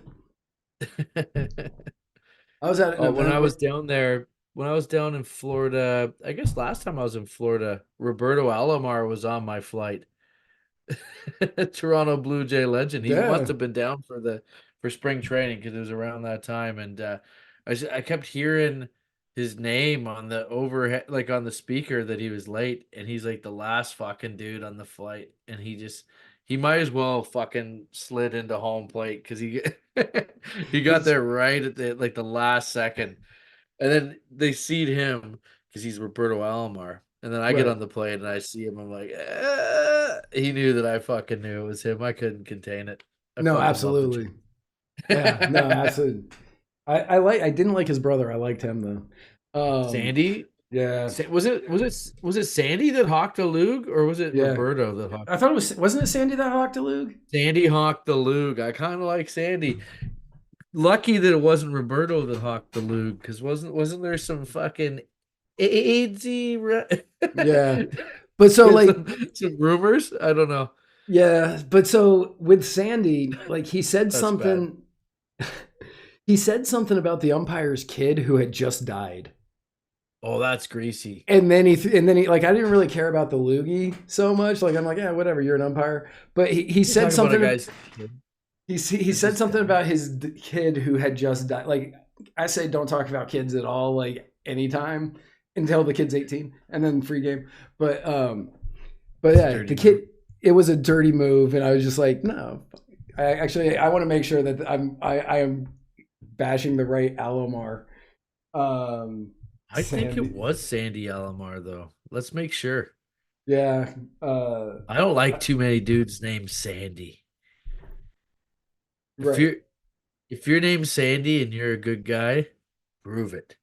I was at when I was down there. When I was down in Florida, I guess last time I was in Florida, Roberto Alomar was on my flight. Toronto Blue Jay legend. He must have been down for spring training because it was around that time, and I kept hearing his name on the overhead, like on the speaker, that he was late, and he's like the last fucking dude on the flight, and he might as well fucking slid into home plate because he got there right at the last second, and then they seat him because he's Roberto Alomar. And then I get on the plane and I see him. I'm like, he knew that I fucking knew it was him. I couldn't contain it. No, absolutely. Yeah, no, absolutely. I didn't like his brother. I liked him though. Sandy. Yeah. Was it Sandy that hawked the Lug, or was it Roberto that hawked? I thought wasn't it Sandy that hawked the Lug? Sandy hawked the Lug. I kind of like Sandy. Lucky that it wasn't Roberto that hawked the Lug, because wasn't there some fucking yeah, but so like some rumors, I don't know. Yeah, but so with Sandy, like he said something. He said something about the umpire's kid who had just died. Oh, that's greasy. And then he like I didn't really care about the loogie so much. Like I'm like, yeah, whatever. You're an umpire. But he said something. He said something about his kid who had just died. Like I say, don't talk about kids at all. Like anytime. Until the kid's 18 and then free game. But yeah, the kid, it was a dirty move. And I was just like, no, I want to make sure that I am bashing the right Alomar. I think it was Sandy Alomar though. Let's make sure. Yeah. I don't like too many dudes named Sandy. Right. If your name's Sandy and you're a good guy, prove it.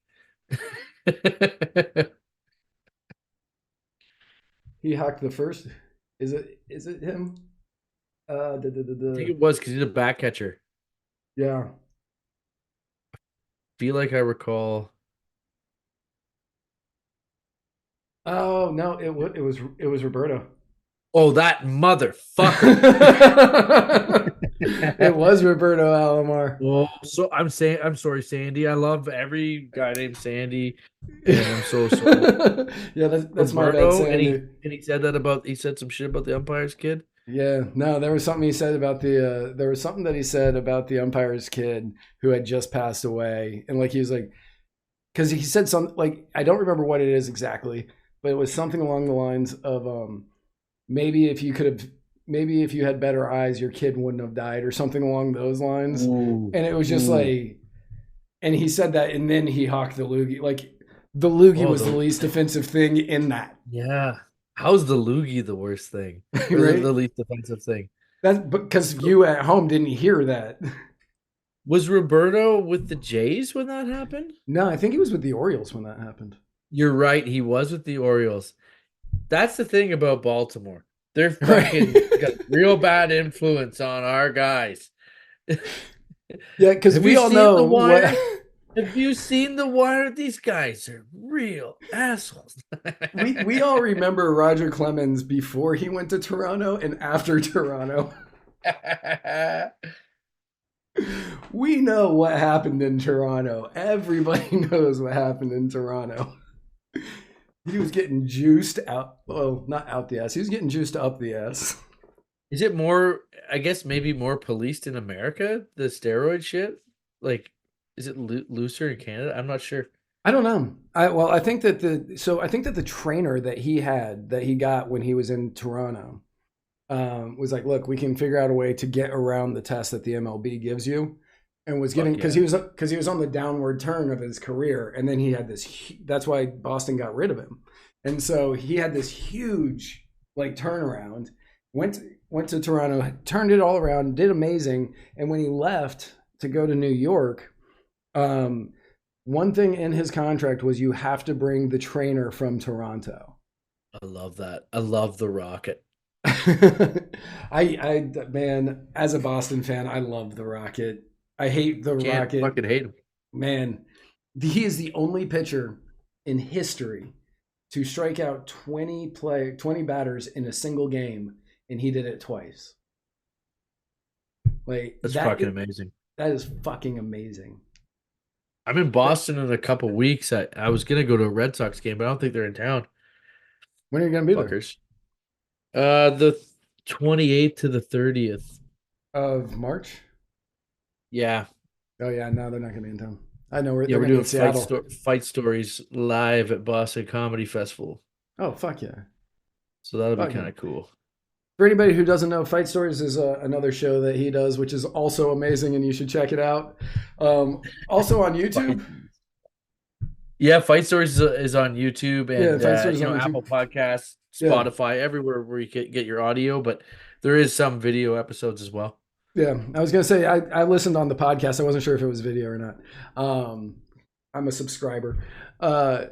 He hacked the first. Is it him? I think it was because he's a back catcher. Yeah. Feel like I recall. Oh no! It was Roberto. Oh, that motherfucker! It was Roberto Alomar. Well, so I'm sorry, Sandy. I love every guy named Sandy, and I'm so sorry. Yeah, that's my bad, Sandy. And he said he said some shit about the umpire's kid. Yeah, no, there was something he said about there was something that he said about the umpire's kid who had just passed away, and like he was like, because he said something like I don't remember what it is exactly, but it was something along the lines of maybe if you had better eyes, your kid wouldn't have died, or something along those lines. Ooh. And it was just like, and he said that, and then he hawked the loogie. Like The loogie Oh, was the least offensive thing in that, yeah. How's the loogie the worst thing or the right? least offensive thing? That's because So, you at home didn't hear that. was Roberto with the Jays when that happened? No, I think he was with the Orioles when that happened. You're right. He was with the Orioles. That's the thing about Baltimore. They're fucking got Right? real bad influence on our guys. Yeah, because Have we you all seen The know what Wire? Have you seen The Wire? These guys are real assholes. we all remember Roger Clemens before he went to Toronto and after Toronto. We know what happened in Toronto. Everybody knows what happened in Toronto. He was getting juiced out. Well, not out the ass. He was getting juiced up the ass. Is it more, I guess maybe more policed in America, the steroid shit? Like, is it looser in Canada? I'm not sure. I don't know. I think that the trainer that he got when he was in Toronto was like, look, we can figure out a way to get around the test that the MLB gives you, and was getting Fuck because yeah. he was on the downward turn of his career, and then he had this. That's why Boston got rid of him, and so he had this huge like turnaround. Went to Toronto, turned it all around, did amazing, and when he left to go to New York, um, one thing in his contract was you have to bring the trainer from Toronto. I love that. I love the Rocket. Man, as a Boston fan, I love the Rocket. I hate the Can't Rocket. fucking hate him. Man, he is the only pitcher in history to strike out 20 batters in a single game, and he did it twice. Like That's fucking amazing. that is fucking amazing. I'm in Boston in a couple weeks. I was gonna go to a Red Sox game, but I don't think they're in town. When are you gonna be there? Fuckers. The 28th to the 30th. Of March? Yeah. Oh yeah, no, they're not gonna be in town. I know Yeah, they're we're gonna be doing in Seattle. fight stories live at Boston Comedy Festival. Oh fuck yeah, So that'll be fuck kind yeah. of cool. For anybody who doesn't know, Fight Stories is another show that he does, which is also amazing, and you should check it out. Also on Fight. YouTube. Yeah, Fight Stories is on YouTube Yeah, and Fight Stories on Apple YouTube. Podcasts, Yeah, Spotify, everywhere where you get your audio, but there is some video episodes as well. yeah. I was gonna say I listened on the podcast. I wasn't sure if it was video or not. I'm a subscriber. Uh,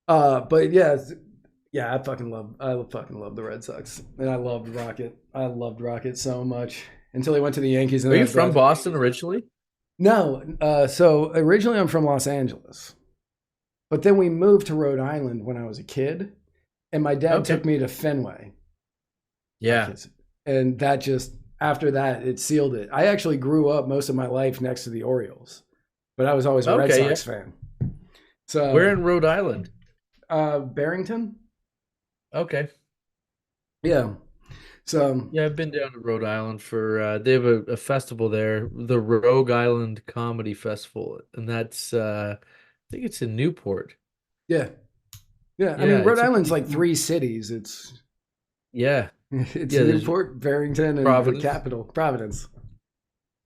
but yeah, yeah. I fucking love the Red Sox, and I loved Rocket. I loved Rocket so much until he went to the Yankees. And Are then you I from brought, Boston originally? no. So originally I'm from Los Angeles, but then we moved to Rhode Island when I was a kid, and my dad Okay. took me to Fenway. Yeah. And that just after that it sealed it. I actually grew up most of my life next to the Orioles, but I was always a Red Okay, yeah. Sox fan. So Where in Rhode Island? Barrington, Okay. yeah. So Yeah, I've been down to Rhode Island for they have a festival there, the Rogue Island Comedy Festival, and that's I think it's in Newport. yeah, yeah. I Yeah, mean, Rhode it's a Island's pretty like cool. 3 cities. Yeah. It's Yeah, there's Newport, Barrington, and the Providence. capital, Providence.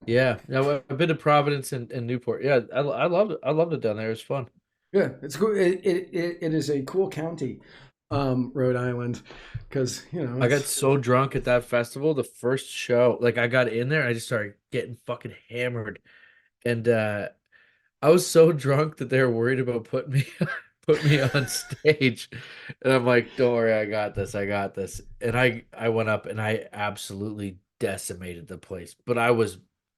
Yeah. Yeah, I've been to Providence and Newport. Yeah, I loved it. I loved it down there. It was fun. Yeah, it's cool. It is a cool county, Rhode Island, because I got it's so drunk at that festival, the first show, like I got in there, and I just started getting fucking hammered. And I was so drunk that they were worried about putting me put me on stage. And I'm like, don't worry, I got this. I got this. And I went up and I absolutely decimated the place. But I was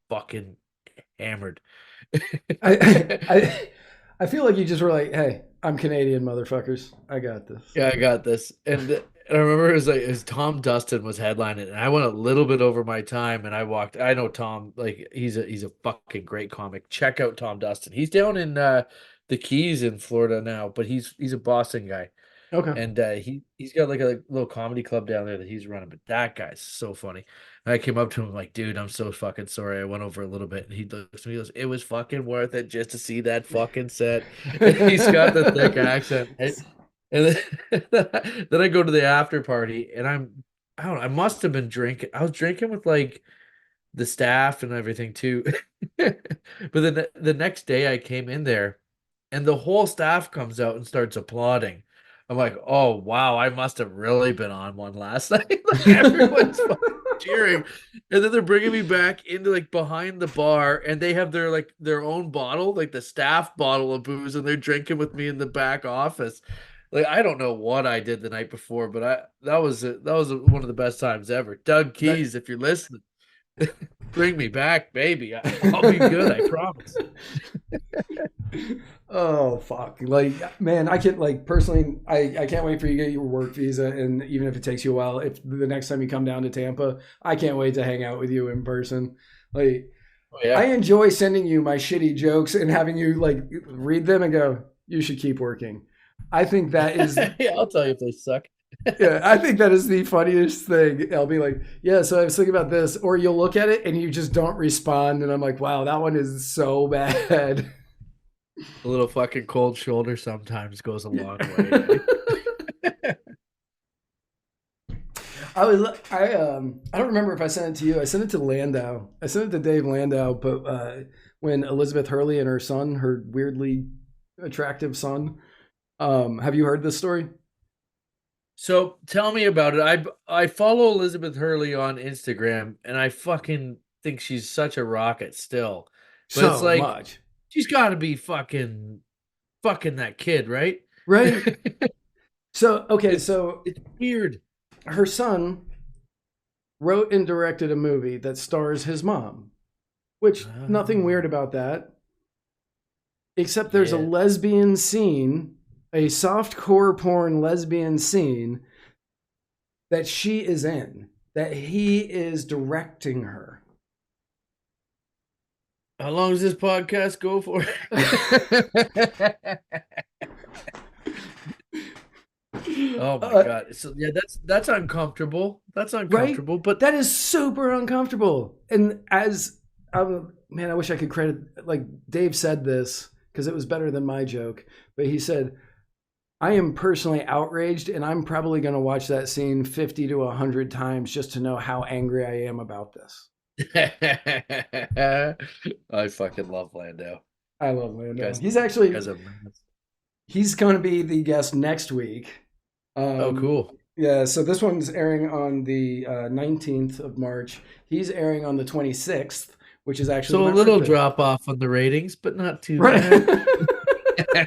fucking hammered. I feel like you just were like, hey, I'm Canadian, motherfuckers. I got this. Yeah, I got this. And I remember it was like as Tom Dustin was headlining, and I went a little bit over my time, and I walked. I know Tom, like he's a fucking great comic. Check out Tom Dustin. He's down in the Keys in Florida now, but he's a Boston guy. Okay. And he's got like a little comedy club down there that he's running, but that guy's so funny. And I came up to him like, dude, I'm so fucking sorry. I went over a little bit, and he looks at me, he goes, it was fucking worth it just to see that fucking set. And he's got the thick accent. And then, then I go to the after party, and I don't know, I must have been drinking. I was drinking with like the staff and everything too. But then the next day I came in there, and the whole staff comes out and starts applauding. I'm like, oh wow, I must have really been on one last night. Like everyone's fucking cheering, and then they're bringing me back into like behind the bar, and they have their own bottle, like the staff bottle of booze, and they're drinking with me in the back office. Like I don't know what I did the night before, but that was one of the best times ever. Doug That Keys, if you're listening, bring me back, baby. I'll be good, I promise. Oh fuck! Like, man, I can't, like, personally, I can't wait for you to get your work visa, and even if it takes you a while, if the next time you come down to Tampa, I can't wait to hang out with you in person. Like, Oh I yeah. enjoy sending you my shitty jokes and having you like read them and go, "You should keep working." I think that is, Yeah, I'll tell you if they suck. yeah, I think that is the funniest thing. I'll be like, "Yeah, so I was thinking about this," or you'll look at it and you just don't respond, and I'm like, "Wow, that one is so bad." A little fucking cold shoulder sometimes goes a long way. I don't remember if I sent it to you. I sent it to Landau. I sent it to Dave Landau, but when Elizabeth Hurley and her son, her weirdly attractive son, have you heard this story? So tell me about it. I follow Elizabeth Hurley on Instagram, and I fucking think she's such a rocket still. But it's So like much, she's got to be fucking that kid, right? right? So okay, it's so it's weird. her son wrote and directed a movie that stars his mom, which nothing Oh, weird about that, except there's a yeah. lesbian scene, a soft core porn lesbian scene that she is in, that he is directing her. How long does this podcast go for? Oh my uh, god. So yeah, that's uncomfortable. That's right? uncomfortable, but That is super uncomfortable. And as man, I wish I could credit, like, Dave said this because it was better than my joke, but he said, I am personally outraged, and I'm probably going to watch that scene 50 to 100 times just to know how angry I am about this. I fucking love Lando. I love Lando. Guys, He's guys are nuts. he's going to be the guest next week. Oh, Um, cool. yeah, so this one's airing on the 19th of March. He's airing on the 26th, which is actually So a my little birthday. drop off on the ratings, but not too bad. Right.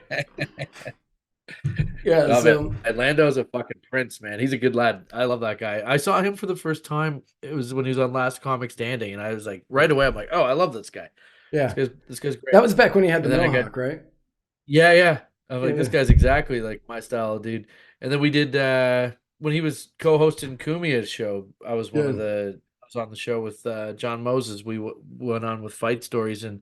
Yeah, Oh man, so Lando's a fucking prince, man. He's a good lad. I love that guy. I saw him for the first time. It was when he was on Last Comic Standing, and I was like, right away, I'm like, oh, I love this guy. yeah, This guy's great. that was back when he had the And then I got mohawk, right? Yeah, yeah. I'm like, this Yeah, guy's exactly like my style, dude. And then we did when he was co-hosting Kumia's show. yeah. I was on the show with John Moses. We went on with fight stories, and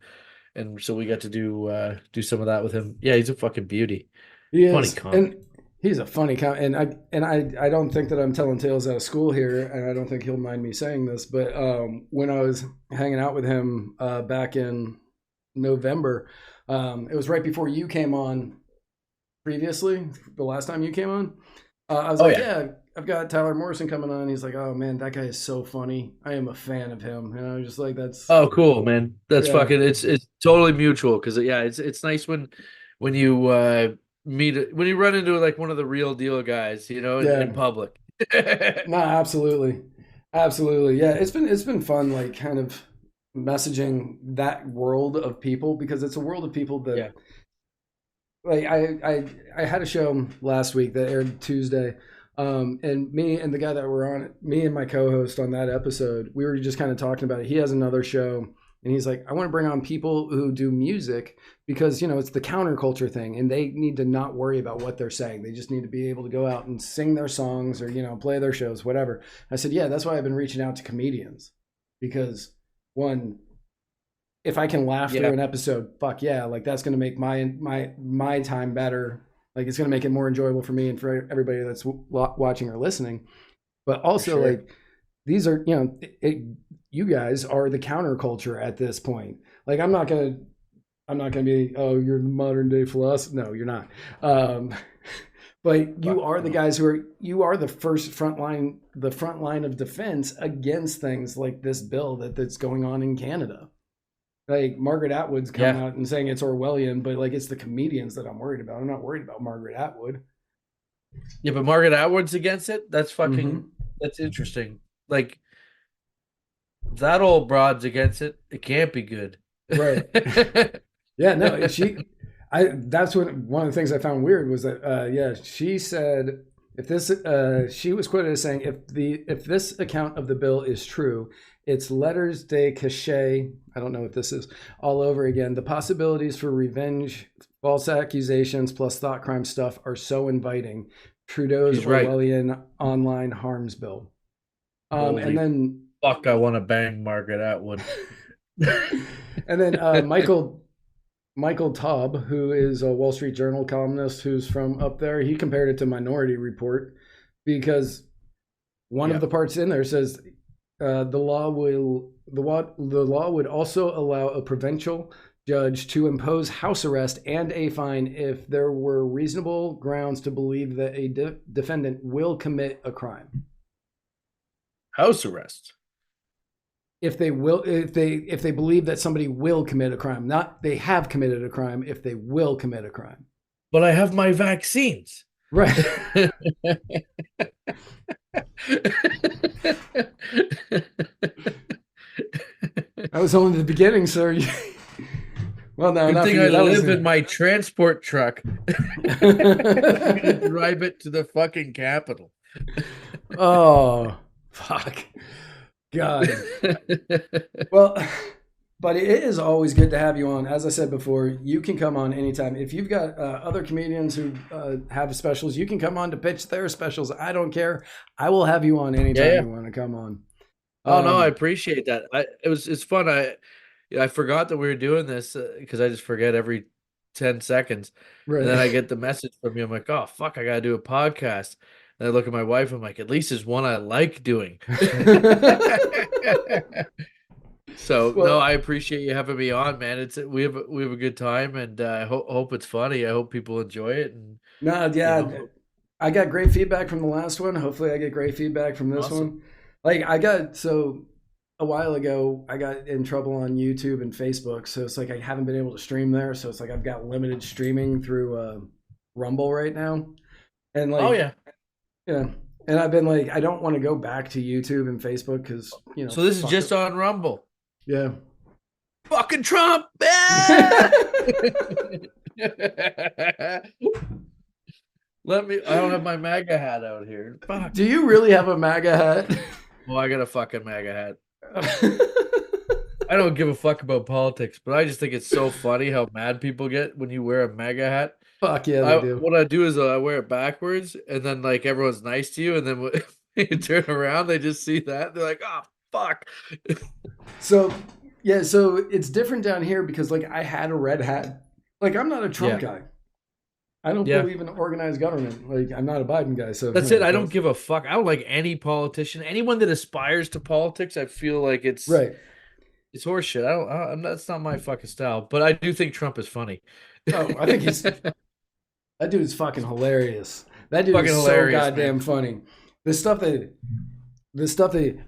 so we got to do some of that with him. Yeah, he's a fucking beauty. He Funny is, comic. and he's a funny and I don't think that I'm telling tales out of school here, and I don't think he'll mind me saying this, but when I was hanging out with him back in November, it was right before you came on. Previously, the last time you came on, I was Oh like, yeah. "Yeah, I've got Tyler Morrison coming on." He's like, "Oh man, that guy is so funny. I am a fan of him." And I was just like, "That's Oh, cool, man. That's yeah, fucking. It's totally mutual because yeah, it's nice when you when you run into like one of the real deal guys, in yeah." public. No, absolutely, absolutely. Yeah, it's been fun, like, kind of messaging that world of people, because it's a world of people that, Yeah. like, I had a show last week that aired Tuesday, and me and the guy that were on it, me and my co-host on that episode, we were just kind of talking about it. He has another show, and he's like, I want to bring on people who do music because it's the counterculture thing, and they need to not worry about what they're saying. They just need to be able to go out and sing their songs or play their shows, whatever. I said, yeah, that's why I've been reaching out to comedians, because one, if I can laugh through Yeah, an episode, fuck yeah, like, that's going to make my time better. Like, it's going to make it more enjoyable for me and for everybody that's watching or listening. But for also, sure. like, these are, you guys are the counterculture at this point. Like, I'm not gonna be, oh, you're the modern day philosopher. No, you're not. Um, but you Fuck are the no. guys you are the first the front line of defense against things like this bill that's going on in Canada. Like Margaret Atwood's come Yeah. out and saying it's Orwellian, but like it's the comedians that I'm worried about. I'm not worried about Margaret Atwood. Yeah, but Margaret Atwood's against it. Hmm. That's interesting. Like that old broad's against it. It can't be good. Right. Yeah, no, that's one of the things I found weird was that, yeah, she said, if this, she was quoted as saying, if this account of the bill is true, it's letters de cachet, I don't know what this is, all over again. The possibilities for revenge, false accusations, plus thought crime stuff are so inviting. Trudeau's She's right. Orwellian online harms bill. And Holy then, fuck, I want to bang Margaret Atwood. and then Michael Taub, who is a Wall Street Journal columnist who's from up there, he compared it to Minority Report because one of Yeah. the parts in there says the law would also allow a provincial judge to impose house arrest and a fine if there were reasonable grounds to believe that a defendant will commit a crime. House arrest. If they believe that somebody will commit a crime, not they have committed a crime, if they will commit a crime. But I have my vaccines. Right. That was only the beginning, sir. Well, no, Good not for thing you. I That was live in my transport truck. I'm gonna drive it to the fucking Capitol. Oh, fuck. God. Well, but it is always good to have you on. As I said before, you can come on anytime. If you've got other comedians who have specials, you can come on to pitch their specials. I don't care. I will have you on anytime Yeah. you want to come on. Oh no, I appreciate that. It's fun. I forgot that we were doing this because I just forget every 10 seconds. And then I Right. get the message from you. I'm like, oh fuck, I gotta do a podcast. And I look at my wife, I'm like, at least it's one I like doing. So no, Well, I appreciate you having me on, man. We have a good time, and I hope it's funny. I hope people enjoy it, and no, you yeah, know, I got great feedback from the last one. Hopefully, I get great feedback from this awesome. one. Like, I got so a while ago, I got in trouble on YouTube and Facebook, so it's like I haven't been able to stream there. So it's like I've got limited streaming through Rumble right now, and Oh like, yeah. yeah, and I've been like, I don't want to go back to YouTube and Facebook because So this is fuck just it. on Rumble. Yeah. Fucking Trump. Ah! I don't have my MAGA hat out here. Fuck. Do you really have a MAGA hat? Well, I got a fucking MAGA hat. I don't give a fuck about politics, but I just think it's so funny how mad people get when you wear a MAGA hat. Fuck yeah, they do. What I do is I wear it backwards, and then like everyone's nice to you, and then when you turn around, they just see that they're like, "Oh fuck." So yeah, so it's different down here because like I had a red hat. Like I'm not a Trump Yeah, guy. I don't yeah. believe in organized government. Like I'm not a Biden guy. So That's it. I don't that's give a fuck. I don't like any politician. Anyone that aspires to politics, I feel like right. it's horseshit. That's not my fucking style. But I do think Trump is funny. Oh, I think that dude is fucking hilarious. That dude Fucking is so hilarious, man. goddamn funny. The stuff that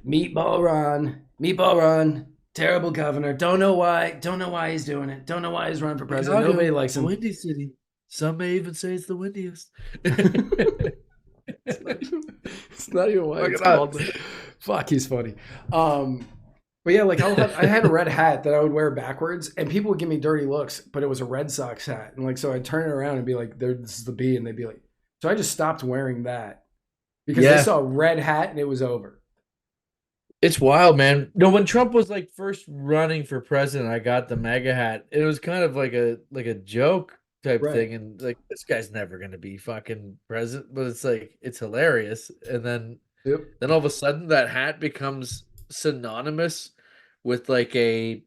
Meatball Ron, terrible governor. Don't know why he's doing it. Don't know why he's running for president. Chicago, Nobody likes the him. Windy City. Some may even say it's the windiest. It's not even why Fuck it's it up. called. Fuck, he's funny. But yeah, like I had a red hat that I would wear backwards, and people would give me dirty looks, but it was a Red Sox hat, and like so I'd turn it around and be like, "This is the B," and they'd be like, so I just stopped wearing that because they Yeah, saw a red hat and it was over. it's wild, man. No, when Trump was like first running for president, I got the MAGA hat. It was kind of like a joke type Right. thing, and like this guy's never gonna be fucking president. But it's like it's hilarious, and Yep. then all of a sudden that hat becomes synonymous with like a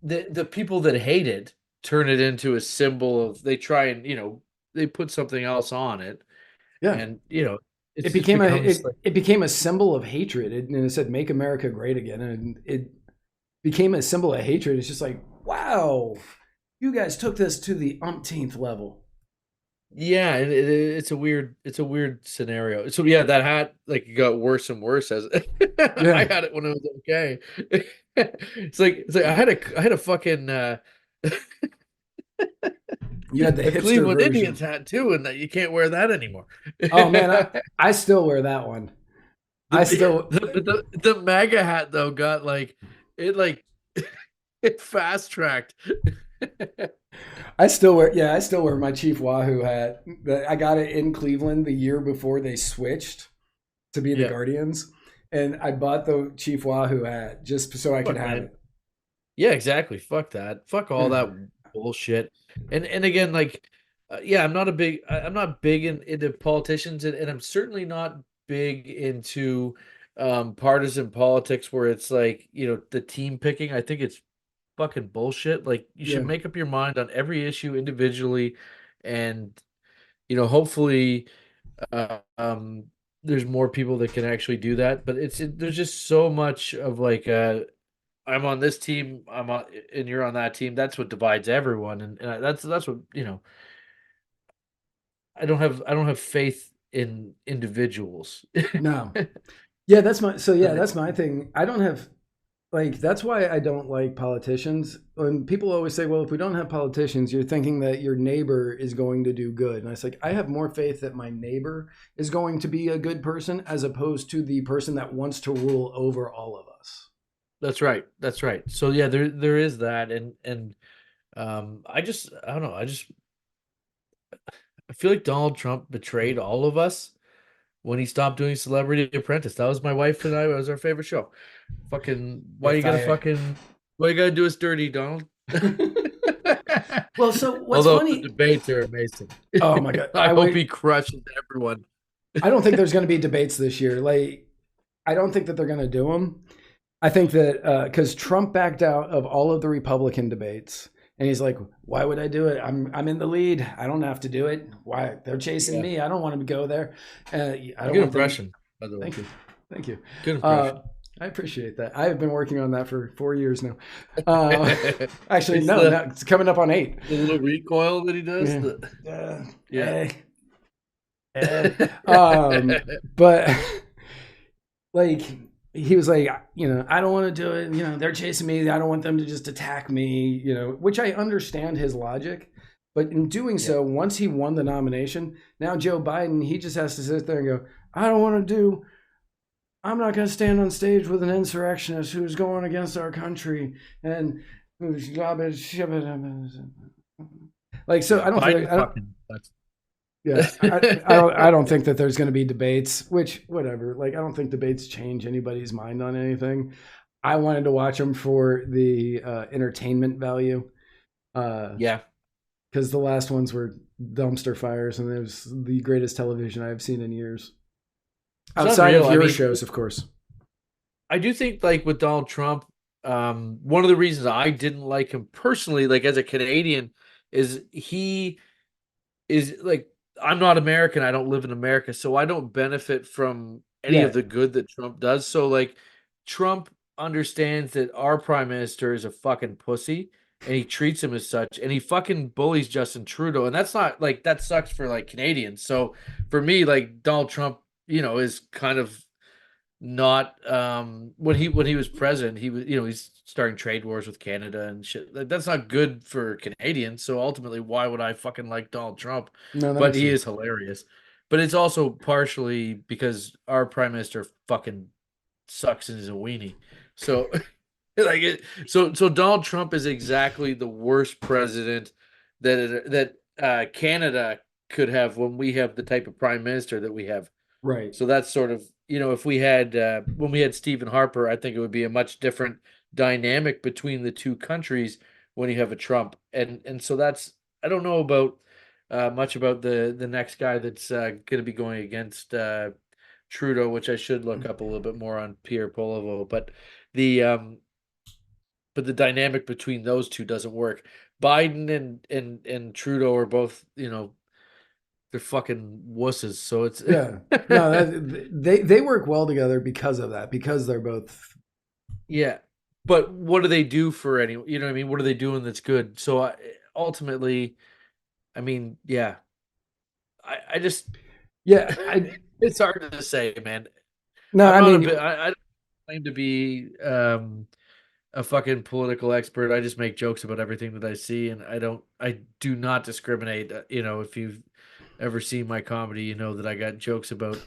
the people that hate it turn it into a symbol of they try and they put something else on it, Yeah. and it's just becomes like It became a symbol of hatred. And it said "Make America Great Again," and it became a symbol of hatred. It's just like, wow, you guys took this to the umpteenth level. yeah, and it's a weird scenario. So yeah, that hat like got worse and worse as I Yeah. had it when it was okay. it's like I had a fucking You had the a hipster Cleveland Indians version. hat too, and that you can't wear that anymore. Oh man, I still wear that one. The I still the MAGA hat though got like it fast tracked. I still wear, yeah, I still wear my Chief Wahoo hat. I got it in Cleveland the year before they switched to be the Yeah, Guardians, and I bought the Chief Wahoo hat just so I could fuck have man. it. Yeah, exactly. Fuck that. Fuck all that bullshit. And again, like, yeah, I'm not big into politicians, and I'm certainly not big into partisan politics where it's like, the team picking. I think it's fucking bullshit. Like, you should Yeah, make up your mind on every issue individually, and hopefully, uh, um, there's more people that can actually do that. But there's just so much of like I'm on this team, and you're on that team. That's what divides everyone, and that's what I don't have faith in individuals. no, yeah, that's my so yeah, Right. that's my thing. I don't have like that's why I don't like politicians. When people always say, "Well, if we don't have politicians, you're thinking that your neighbor is going to do good." And I was like, I have more faith that my neighbor is going to be a good person as opposed to the person that wants to rule over all of us. That's right. That's right. So yeah, there is that, and I don't know. I feel like Donald Trump betrayed all of us when he stopped doing Celebrity Apprentice. That was my wife and I. It was our favorite show. Fucking, If I why you gotta do us dirty, Donald? Well, so what's Although the funny? debates are amazing. Oh my god, I I hope wait. he crushes everyone. I don't think there's going to be debates this year. Like, I don't think that they're going to do them. I think that because Trump backed out of all of the Republican debates, and he's like, "Why would I do it? I'm in the lead. I don't have to do it. Why they're chasing Yeah. me? I don't want to go there. I don't Good want them." impression, by the way. Thank you, thank you. Good Uh, impression. I appreciate that. I have been working on that for 4 years now. Actually, It's no, it's coming up on 8. the little recoil that he does. Yeah. Yeah. Eh, eh. But like he was like, I don't want to do it. They're chasing me. I don't want them to just attack me. Which I understand his logic, but in doing Yeah. so, once he won the nomination, now Joe Biden, he just has to sit there and go, I don't want to do. I'm not going to stand on stage with an insurrectionist who's going against our country and whose job is like. So Yeah. I don't feel like Biden I don't. fucking sucks. Yeah, I don't think that there's going to be debates. Which whatever. Like I don't think debates change anybody's mind on anything. I wanted to watch them for the entertainment value, because Yeah. the last ones were dumpster fires, and it was the greatest television I've seen in years. It's Outside unreal. of I your mean, shows, of course. I do think like with Donald Trump, one of the reasons I didn't like him personally, like as a Canadian, is he is like I'm not American. I don't live in America, so I don't benefit from any of Yeah, the good that Trump does. So like Trump understands that our prime minister is a fucking pussy and he treats him as such and he fucking bullies Justin Trudeau and that's not like that sucks for like Canadians. So for me like Donald Trump, is kind of not when he was president he was he's starting trade wars with Canada and shit like, that's not good for Canadians, so ultimately why would I fucking like Donald Trump? no, that But makes he sense. is hilarious, but it's also partially because our prime minister fucking sucks and is a weenie, so so Donald Trump is exactly the worst president that Canada could have when we have the type of prime minister that we have. Right. So that's sort of, if we had when we had Stephen Harper, I think it would be a much different dynamic between the two countries when you have a Trump. And so that's I don't know about much about the next guy that's going to be going against Trudeau, which I should look up a little bit more on Pierre Polivo, the um but the dynamic between those two doesn't work. Biden and Trudeau are both, they're fucking wusses. So it's Yeah. No, they work well together because of that. Because they're both. Yeah, but what do they do for any? You know what I mean? What are they doing that's good? So ultimately, I mean, yeah, I just Yeah. I it's hard to say, man. no. I'm I not a mean, bit. I don't claim to be. a fucking political expert. I just make jokes about everything that I see, and I do not discriminate. If you've ever seen my comedy, you know that I got jokes about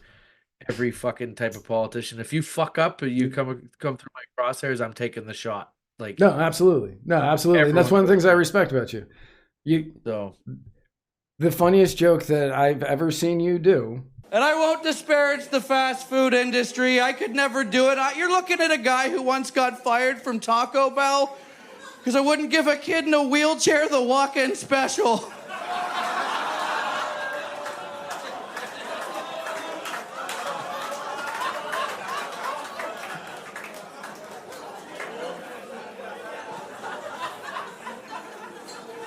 every fucking type of politician. If you fuck up, you come through my crosshairs, I'm taking the shot. Like No, absolutely. No, absolutely. And that's everyone one of the goes things I down. respect about you. You, So, the funniest joke that I've ever seen you do. And I won't disparage the fast food industry. I could never do it. You're looking at a guy who once got fired from Taco Bell because I wouldn't give a kid in a wheelchair the walk-in special.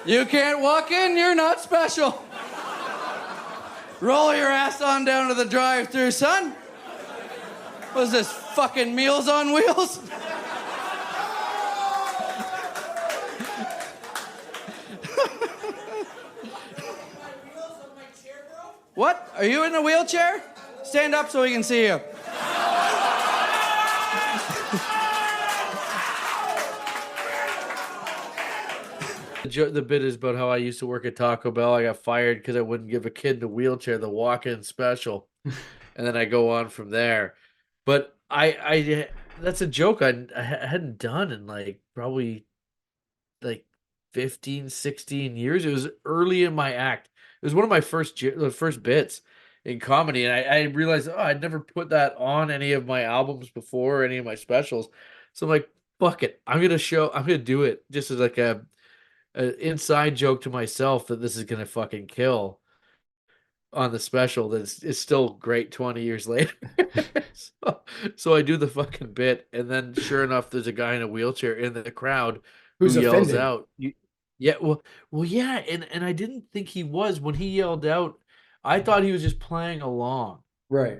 You can't walk in, you're not special. Roll your ass on down to the drive-thru, son. What's this, fucking Meals on Wheels? What? Are you in a wheelchair? Stand up so we can see you. the bit is about how I used to work at Taco Bell. I got fired because I wouldn't give a kid in a wheelchair the walk-in special, and then I go on from there. But I that's a joke I hadn't done in like probably like 15, 16 years. It was early in my act. It was one of my first bits in comedy, and I realized I'd never put that on any of my albums before, any of my specials. So I'm like, fuck it, I'm gonna do it just as like a inside joke to myself that this is gonna fucking kill on the special. It's still great 20 years later. so I do the fucking bit, and then sure enough, there's a guy in a wheelchair in the crowd who Who's yells offended? out, yeah, well, yeah, and I didn't think he was when he yelled out. I thought he was just playing along. Right.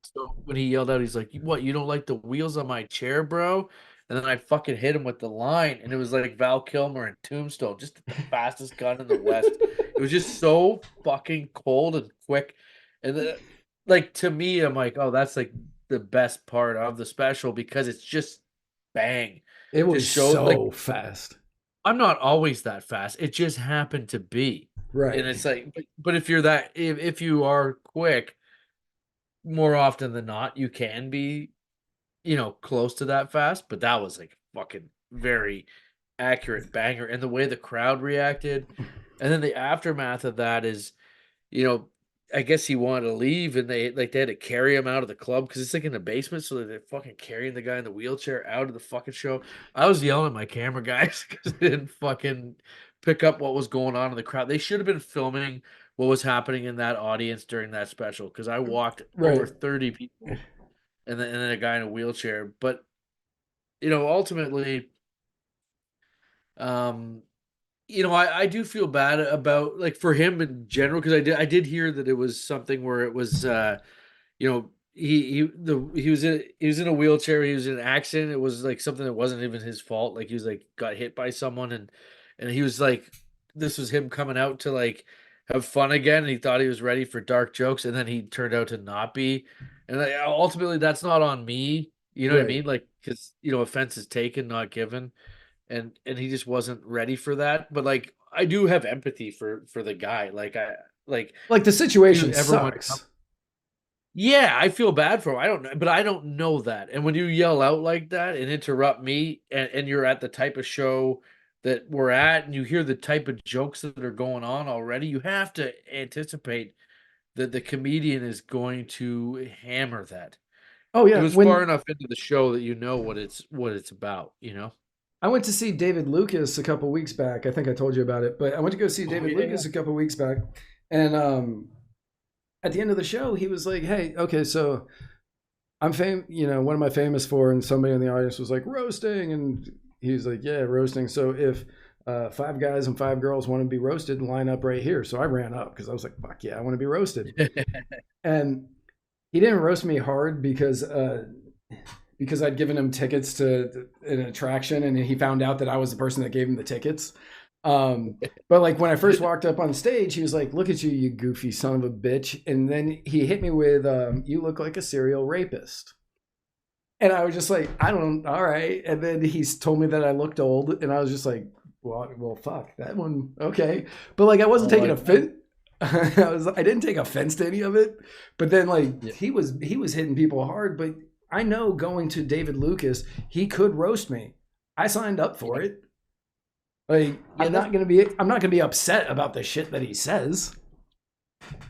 So when he yelled out, he's like, "What? You don't like the wheels on my chair, bro?" And then I fucking hit him with the line, and it was like Val Kilmer and Tombstone, just the fastest gun in the West. It was just so fucking cold and quick, and like to me, I'm like, oh, that's like the best part of the special because it's just bang. It was Just showed like so fast. I'm not always that fast. It just happened to be, Right. and it's like, but if you're if you are quick, more often than not, you can be close to that fast, but that was like fucking very accurate banger. And the way the crowd reacted, and then the aftermath of that is, you know, I guess he wanted to leave, and they had to carry him out of the club because it's like in the basement, so they're fucking carrying the guy in the wheelchair out of the fucking show. I was yelling at my camera guys because they didn't fucking pick up what was going on in the crowd. They should have been filming what was happening in that audience during that special because I walked over Right. 30 people and then a guy in a wheelchair. But ultimately, um, I do feel bad about like for him in general because I did hear that it was something where it was he was in a wheelchair. He was in an accident. It was like something that wasn't even his fault. Like he was like got hit by someone and he was like this was him coming out to like have fun again. And he thought he was ready for dark jokes, and then he turned out to not be. And like, ultimately, that's not on me. You know what I Right. mean? Like because offense is taken, not given, and he just wasn't ready for that. But like I do have empathy for the guy. Like I like Like the situation everyone. sucks. Yeah, I feel bad for him. I don't know, but I don't know that. And when you yell out like that and interrupt me, and you're at the type of show that we're at, and you hear the type of jokes that are going on already, you have to anticipate that the comedian is going to hammer that. Oh It yeah. was far When enough into the show that you know what it's about, I went to see David Lucas a couple weeks back, I think I told you about it, but I went to go see Oh David yeah. Lucas a couple weeks back, and at the end of the show, he was like, "Hey, okay, so I'm what am I famous for?" And somebody in the audience was like, "Roasting," and he was like, "Yeah, roasting. So if five guys and five girls want to be roasted, line up right here." So I ran up because I was like, "Fuck yeah, I want to be roasted." And he didn't roast me hard because I'd given him tickets to an attraction, and he found out that I was the person that gave him the tickets. But like when I first walked up on stage, he was like, "Look at you, you goofy son of a bitch!" And then he hit me with, "You look like a serial rapist." And I was just like, I don't, all right. And then he's told me that I looked old, and I was just like, well, fuck that one. Okay. But like, I wasn't taking offense. I didn't take offense to any of it. But then like he was hitting people hard. But I know going to David Lucas, he could roast me. I signed up for it. Like, I'm not gonna be upset about the shit that he says.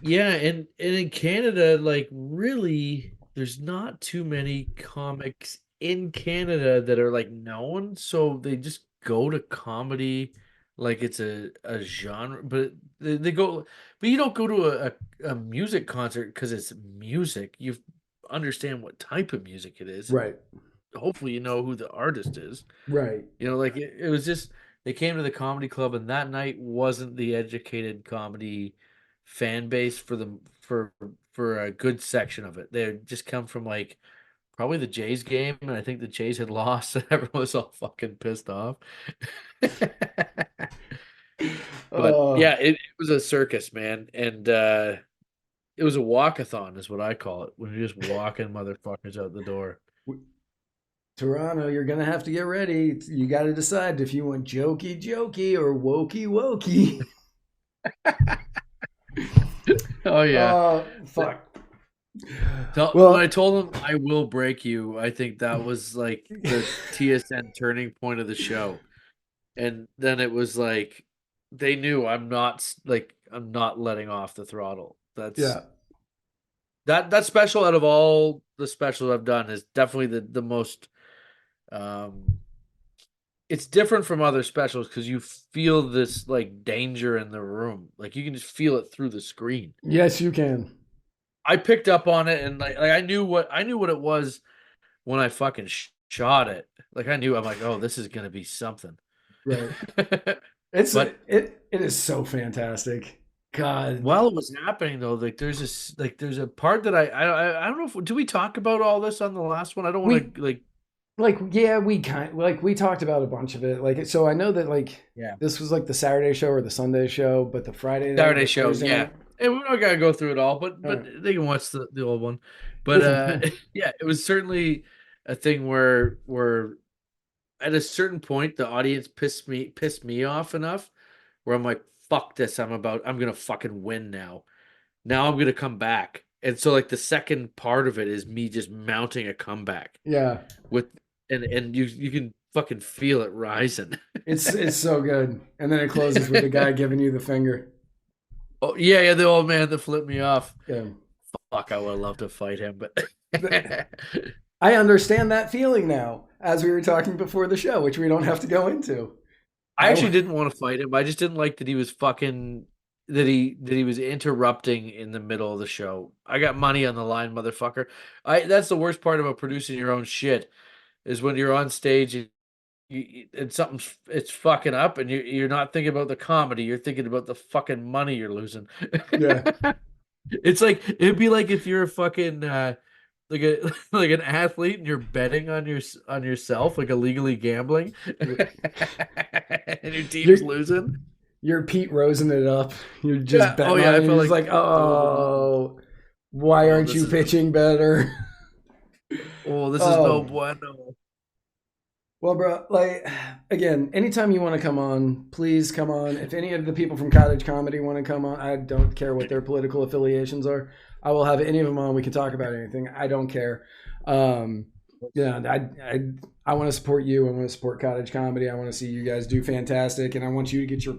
Yeah, and in Canada, like really, there's not too many comics in Canada that are like known, so they just go to comedy like it's a genre, but they go, but you don't go to a music concert because it's music. You understand what type of music it is, and Right. hopefully you know who the artist is. Right. You know, like it was just they came to the comedy club, and that night wasn't the educated comedy fan base for a good section of it. They had just come from like probably the Jays game, and I think the Jays had lost, and everyone was all fucking pissed off. But yeah, it was a circus, man, and it was a walkathon, is what I call it, when you're just walking motherfuckers out the door. Toronto, you're gonna have to get ready. You got to decide if you want jokey or wokey wokey. Oh yeah. Fuck. When I told him I will break you, I think that was like the TSN turning point of the show. And then it was like they knew I'm not letting off the throttle. That special out of all the specials I've done is definitely the most it's different from other specials because you feel this like danger in the room. Like you can just feel it through the screen. Yes, you can. I picked up on it, and like I knew what it was when I fucking shot it. Like I'm like, oh, this is gonna be something. Right. It is so fantastic. God. While it was happening though, like there's a part that I don't know if do we talk about all this on the last one? I don't want to we talked about a bunch of it. Like, so I know that this was like the Saturday show or the Sunday show, but the Saturday show, yeah. And we don't gotta go through it all, but they can watch the old one. But yeah, it was certainly a thing where at a certain point the audience pissed me off enough where I'm like, fuck this, I'm gonna fucking win now. Now I'm gonna come back. And so like the second part of it is me just mounting a comeback. Yeah. And you can fucking feel it rising. It's so good. And then it closes with the guy giving you the finger. Oh yeah, the old man that flipped me off. Yeah. Fuck, I would love to fight him, but I understand that feeling now, as we were talking before the show, which we don't have to go into. I actually didn't want to fight him. I just didn't like that he was that he was interrupting in the middle of the show. I got money on the line, motherfucker. That's the worst part about producing your own shit is when you're on stage and it's fucking up and you're not thinking about the comedy, you're thinking about the fucking money you're losing. Yeah. It's like it'd be like if you're a fucking like an athlete and you're betting on yourself, like illegally gambling, and your team's losing. You're Pete Rosen it up. You're just betting on it. You're just like, why aren't you pitching better? Oh, this is no bueno. Well, bro, like, again, anytime you want to come on, please come on. If any of the people from Cottage Comedy want to come on, I don't care what their political affiliations are. I will have any of them on. We can talk about anything. I don't care. Yeah, I want to support you. I want to support Cottage Comedy. I want to see you guys do fantastic, and I want you to get your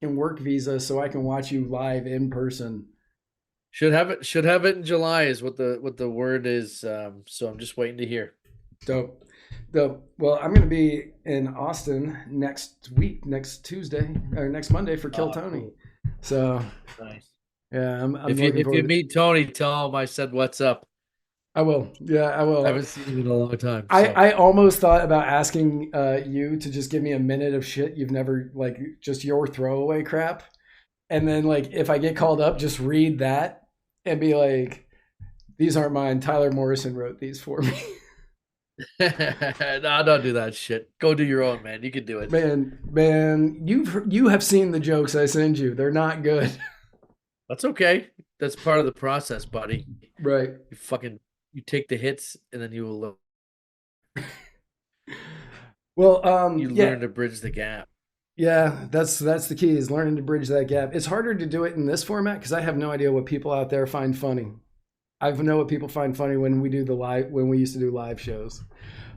work visa so I can watch you live in person. Should have it in July is what the word is. So I'm just waiting to hear. Dope. Well, I'm going to be in Austin next Tuesday or next Monday for Kill Tony. Cool. So nice. Yeah, I'm if you meet Tony, tell him I said what's up. I will. Yeah, I will. I haven't seen him in a long time. So. I almost thought about asking you to just give me a minute of shit you've never, like, just your throwaway crap, and then like if I get called up, just read that and be like, "These aren't mine. Tyler Morrison wrote these for me." No, don't do that shit. Go do your own, man. You can do it. Man, you have seen the jokes I send you. They're not good. That's okay. That's part of the process, buddy. Right. You take the hits and then you will Well, You learn to bridge the gap. Yeah, that's the key, is learning to bridge that gap. It's harder to do it in this format because I have no idea what people out there find funny. I know what people find funny when we used to do live shows.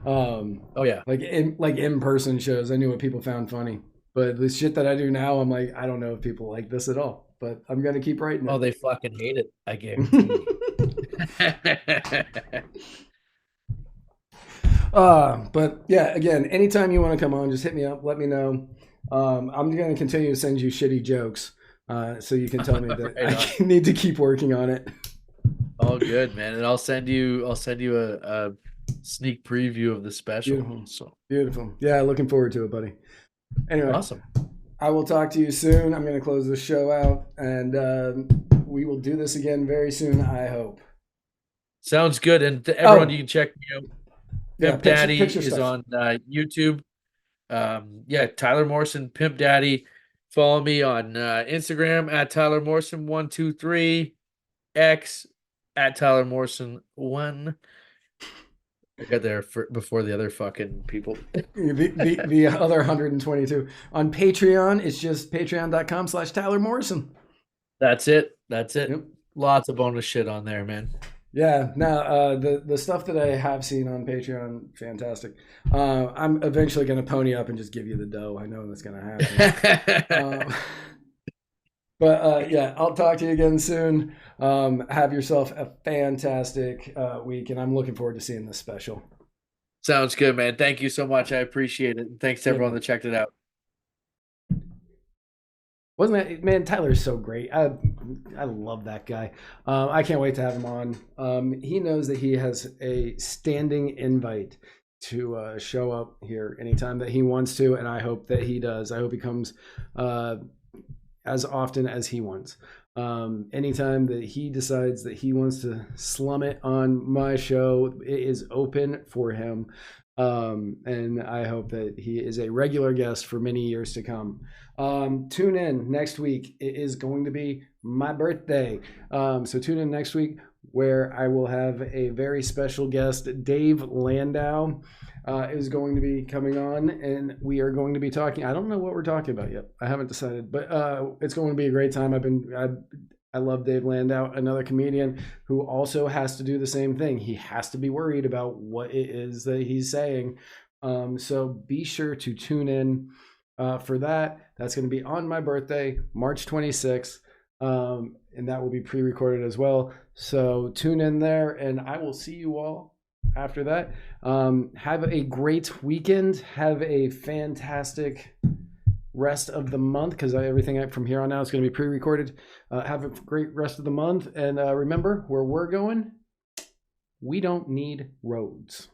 Oh yeah, like in-person shows. I knew what people found funny, but the shit that I do now, I'm like, I don't know if people like this at all. But I'm gonna keep writing it. Oh, they fucking hate it. I guarantee. But yeah, again, anytime you want to come on, just hit me up. Let me know. I'm going to continue to send you shitty jokes, so you can tell me that I need to keep working on it. All good, man. And I'll send you a sneak preview of the special. Beautiful. So beautiful. Yeah, looking forward to it, buddy. Anyway, awesome. I will talk to you soon. I'm going to close this show out, and we will do this again very soon, I hope. Sounds good. And to everyone, you can check me out. Pimp Daddy is on YouTube. Tyler Morrison, Pimp Daddy. Follow me on Instagram at Tyler Morrison 123, X at Tyler Morrison 1. I got there before the other fucking people. the other 122 on Patreon. It's just patreon.com/Tyler Morrison. That's it. Yep. Lots of bonus shit on there, man. Yeah, now the stuff that I have seen on Patreon, fantastic. I'm eventually going to pony up and just give you the dough. I know that's going to happen. But I'll talk to you again soon. Have yourself a fantastic week, and I'm looking forward to seeing this special. Sounds good, man. Thank you so much. I appreciate it. And thanks to everyone that checked it out. Wasn't that, man, Tyler's so great. I love that guy. I can't wait to have him on. He knows that he has a standing invite to show up here anytime that he wants to, and I hope that he does. I hope he comes as often as he wants. Anytime that he decides that he wants to slum it on my show, it is open for him. And I hope that he is a regular guest for many years to come. Tune in next week. It is going to be my birthday. So tune in next week, where I will have a very special guest. Dave Landau is going to be coming on, and we are going to be talking. I don't know what we're talking about yet. I haven't decided, but it's going to be a great time. I love Dave Landau, another comedian who also has to do the same thing. He has to be worried about what it is that he's saying. So be sure to tune in for that. That's going to be on my birthday, March 26th. And that will be pre-recorded as well. So tune in there, and I will see you all after that. Have a great weekend. Have a fantastic rest of the month, because everything from here on out is going to be pre-recorded. Have a great rest of the month, and remember, where we're going, we don't need roads.